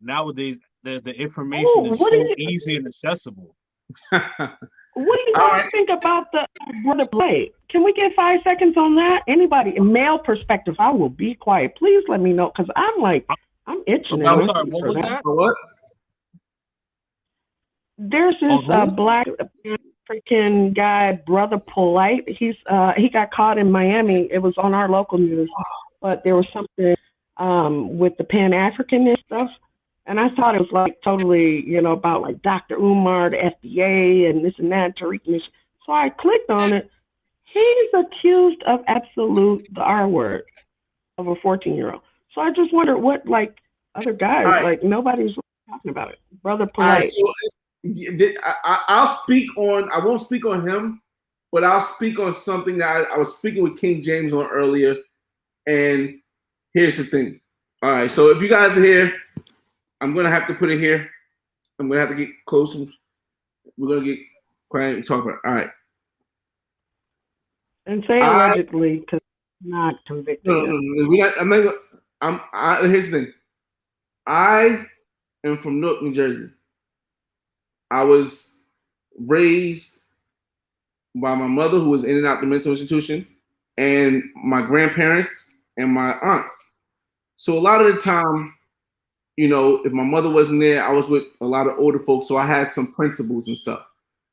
nowadays the information is so easy and accessible. What do you guys think about the brother play? Can we get 5 seconds on that? Anybody, male perspective, I will be quiet. Please let me know, because I'm itching. I'm sorry, what was that? What? There's this black African guy, Brother Polite. He got caught in Miami. It was on our local news, but there was something with the Pan-Africanist stuff. And I thought it was like totally, about like Dr. Umar, the FDA, and this and that, Tariq. So I clicked on it. He's accused of the R word of a 14-year-old. So I just wondered what, like, other guys, nobody's talking about it. Brother Polite. I'll speak on, I won't speak on him, but I'll speak on something that I was speaking with King James on earlier. And here's the thing. All right, so if you guys are here, I'm going to have to put it here. I'm going to have to get close. We're going to get quiet and talk about it. All right. And say allegedly, because not convicted. No. Here's the thing. I am from Newark, New Jersey. I was raised by my mother, who was in and out the mental institution, and my grandparents and my aunts. So a lot of the time, if my mother wasn't there, I was with a lot of older folks. So I had some principles and stuff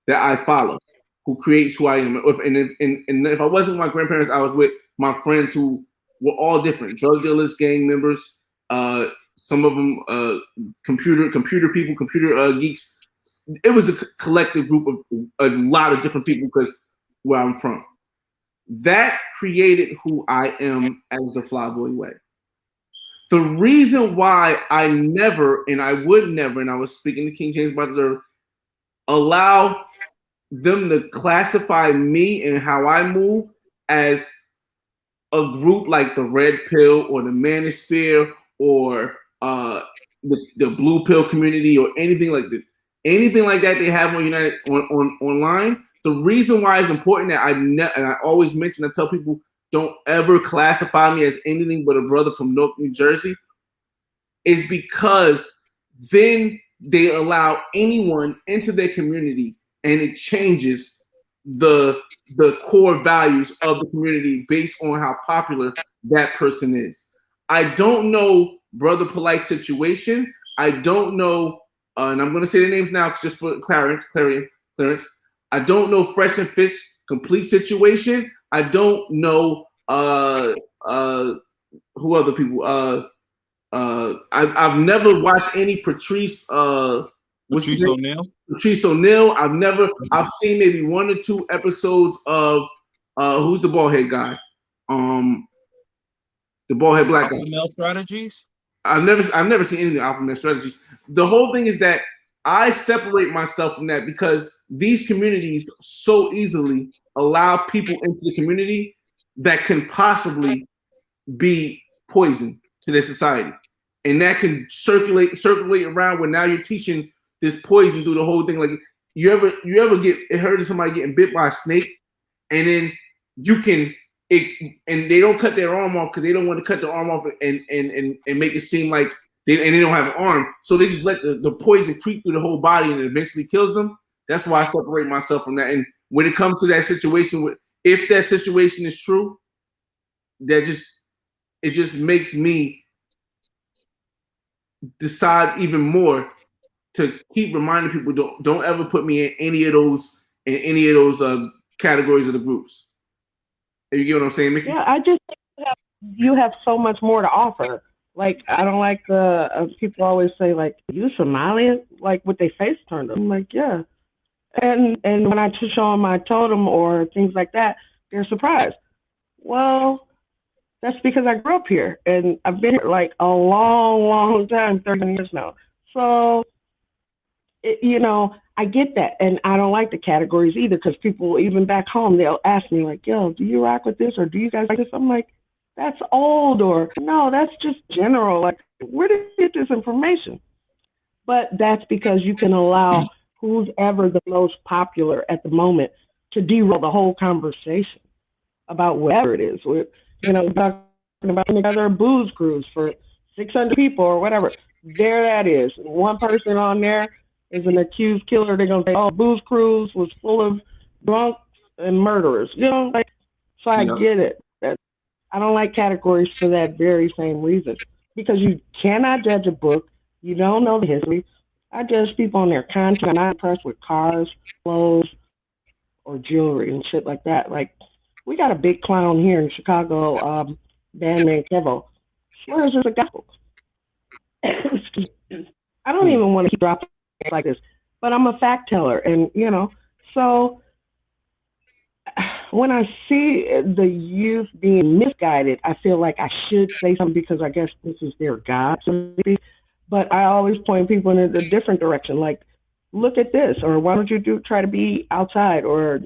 that I follow, who creates who I am. And if I wasn't with my grandparents, I was with my friends who were all different: drug dealers, gang members, some of them computer people, computer geeks. It was a collective group of a lot of different people because where I'm from. That created who I am as the Flyboy Way. The reason why I never, and I would never, and I was speaking to King James about this, allow them to classify me and how I move as a group like the Red Pill or the Manosphere or the Blue Pill community or anything like that. Anything like that they have on United on online. The reason why it's important that and I always mention, I tell people, don't ever classify me as anything but a brother from Newark, New Jersey, is because then they allow anyone into their community and it changes the core values of the community based on how popular that person is. I don't know Brother Polite's situation. I don't know, and I'm going to say the names now just for Clarence. I don't know Fresh and Fish complete situation. I don't know who other people. I've never watched any Patrice O'Neal. Patrice O'Neal. I've seen maybe 1 or 2 episodes of who's the bald head guy? The bald head black guy. Alpha Male Strategies. I've never seen anything Alpha Male Strategies. The whole thing is that I separate myself from that because these communities so easily allow people into the community that can possibly be poison to their society. And that can circulate around where now you're teaching this poison through the whole thing. Like you ever get heard of somebody getting bit by a snake, and then and they don't cut their arm off because they don't want to cut the arm off and make it seem like they don't have an arm. So they just let the poison creep through the whole body and it eventually kills them. That's why I separate myself from that. And when it comes to that situation, if that situation is true, it just makes me decide even more to keep reminding people don't ever put me in any of those categories of the groups. You get what I'm saying, Mickey? Yeah, I just think you have so much more to offer. Like, I don't like the people always say, like, you Somalian, like with their face turned up. I'm like, yeah. And when I show them my totem or things like that, they're surprised. Well, that's because I grew up here and I've been here like a long, long time, 30 years now. So, I get that. And I don't like the categories either because people, even back home, they'll ask me, like, yo, do you rock with this or do you guys like this? I'm like, that's old, or no, that's just general. Like, where did you get this information? But that's because you can allow who's ever the most popular at the moment to derail the whole conversation about whatever it is. We're, talking about another booze cruise for 600 people or whatever. There that is. One person on there is an accused killer. They're going to say, oh, booze cruise was full of drunks and murderers. So I get it. I don't like categories for that very same reason. Because you cannot judge a book. You don't know the history. I judge people on their content. I'm not impressed with cars, clothes, or jewelry and shit like that. Like, we got a big clown here in Chicago, band named Kevo. Swears it's a gospel. I don't even want to keep dropping like this, but I'm a fact teller, and so when I see the youth being misguided, I feel like I should say something because I guess this is their God. But I always point people in a different direction, like, look at this, or why don't you try to be outside, or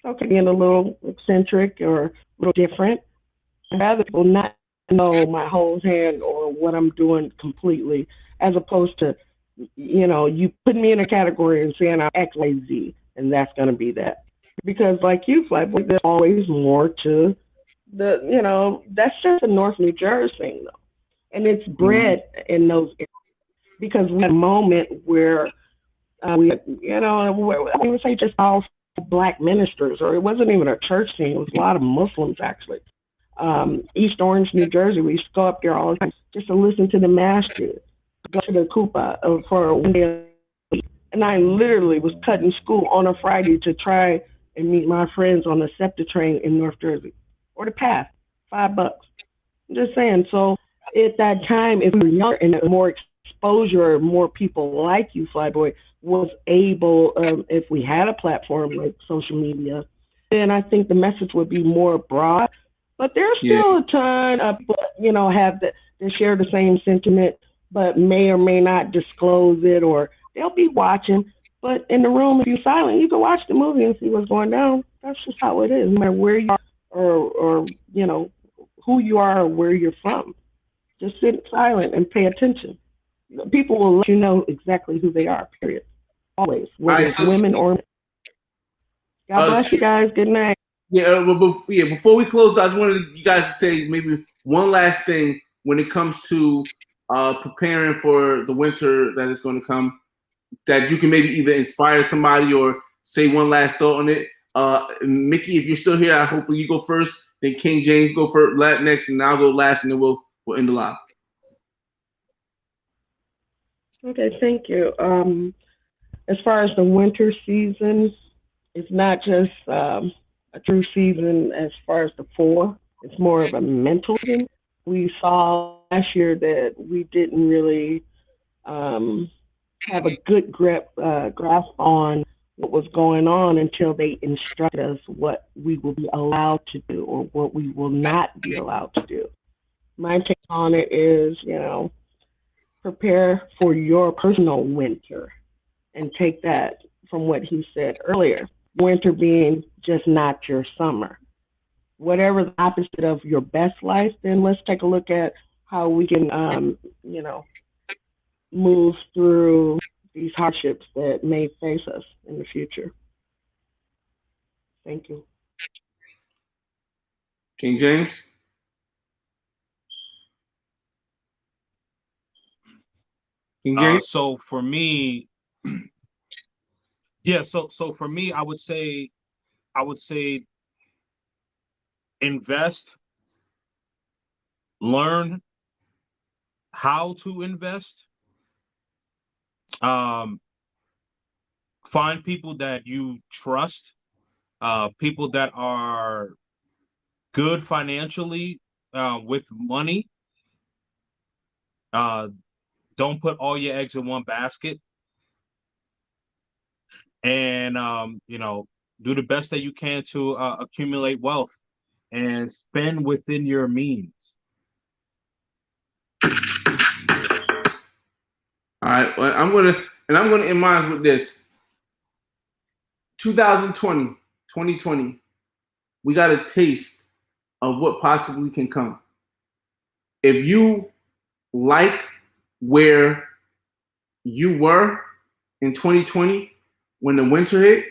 okay, being a little eccentric or a little different. I'd rather people not know my whole hand or what I'm doing completely, as opposed to you put me in a category and saying I'm X, Y, Z, and that's going to be that. Because like you, Flatboy, there's always more to that's just a North New Jersey thing, though. And it's bred in those areas. Because we had a moment where I would say just all black ministers, or it wasn't even a church scene, it was a lot of Muslims actually. East Orange, New Jersey, we used to go up there all the time just to listen to the masjid, go to the Kupa for one day. And I literally was cutting school on a Friday to try and meet my friends on the SEPTA train in North Jersey, or the path, $5. I'm just saying. So at that time, if we were younger and more exposure, more people like you, Flyboy, was able, if we had a platform like social media, then I think the message would be more broad. But there's still a ton of people, they share the same sentiment, but may or may not disclose it, or they'll be watching. But in the room, if you're silent, you can watch the movie and see what's going down. That's just how it is, no matter where you are or who you are or where you're from. Just sit silent and pay attention. People will let you know exactly who they are, period. Always, whether it's women or men. God bless you guys. Good night. Yeah, before we close, I just wanted you guys to say maybe one last thing when it comes to preparing for the winter that is going to come, that you can maybe either inspire somebody or say one last thought on it. Mickey, if you're still here, I hopefully you go first, then King James go first, next, and I'll go last, and then we'll end the live. Okay, thank you. As far as the winter season, it's not just a true season as far as the fall. It's more of a mental thing. We saw last year that we didn't really have a good grasp on what was going on until they instructed us what we will be allowed to do or what we will not be allowed to do. My take on it is, prepare for your personal winter and take that from what he said earlier. Winter being just not your summer. Whatever the opposite of your best life, then let's take a look at how we can, move through these hardships that may face us in the future. Thank you. King James? King James? So for me, so for me, I would say I would say invest, learn how to invest, find people that you trust, people that are good financially, with money. Don't put all your eggs in one basket, and do the best that you can to accumulate wealth and spend within your means. All right, well, I'm gonna end mine with this. 2020, we got a taste of what possibly can come. If you like where you were in 2020 when the winter hit,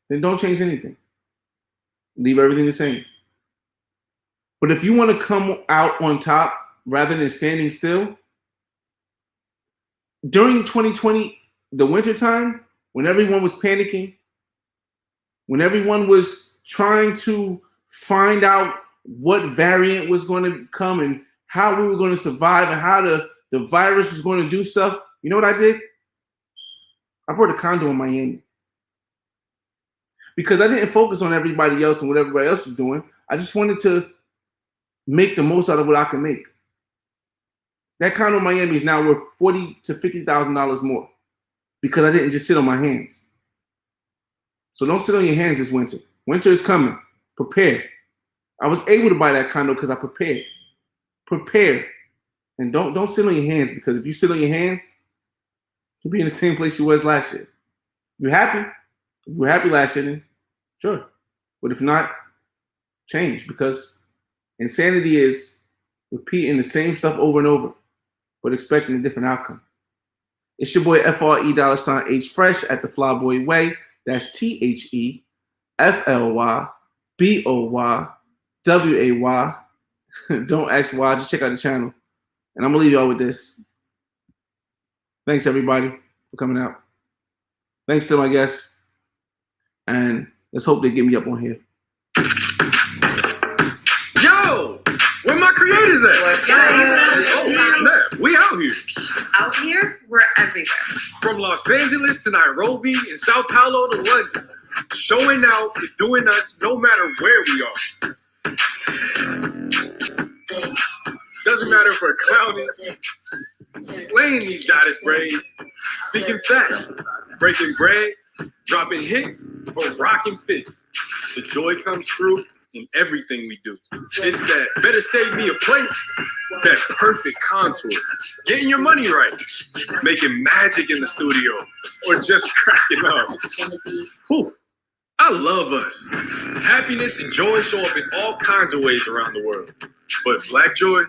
then don't change anything. Leave everything the same. But if you want to come out on top rather than standing still, during 2020, the winter time, when everyone was panicking, when everyone was trying to find out what variant was going to come and how we were going to survive and how the virus was going to do stuff, you know what I did? I bought a condo in Miami. Because I didn't focus on everybody else and what everybody else was doing. I just wanted to make the most out of what I can make. That condo in Miami is now worth $40,000 to $50,000 more because I didn't just sit on my hands. So don't sit on your hands this winter. Winter is coming. Prepare. I was able to buy that condo because I prepared. Prepare. And don't sit on your hands, because if you sit on your hands, you'll be in the same place you was last year. You're happy. If you were happy last year, then sure. But if not, change, because insanity is repeating the same stuff over and over, but expecting a different outcome. It's your boy FRE$H Fresh at the Flyboy Way. That's THEFLYBOYWAY. Don't ask why, just check out the channel. And I'm gonna leave y'all with this. Thanks everybody for coming out. Thanks to my guests. And let's hope they get me up on here. Yo, where my creators at? Oh snap, we out here. Out here, we're everywhere. From Los Angeles to Nairobi and Sao Paulo to London. Showing out and doing us no matter where we are. Doesn't matter if we're clowning, slaying these goddess braids, speaking facts, breaking bread, dropping hits, or rocking fits. The joy comes through in everything we do. It's that better save me a plate, that perfect contour, getting your money right, making magic in the studio, or just cracking up. Whew. I love us. Happiness and joy show up in all kinds of ways around the world. But black joy,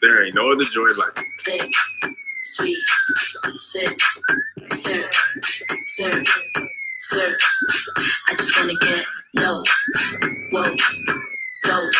there ain't no other joy like it. Thick, sweet, sip, serve, serve, serve. I just wanna get low, whoa, go.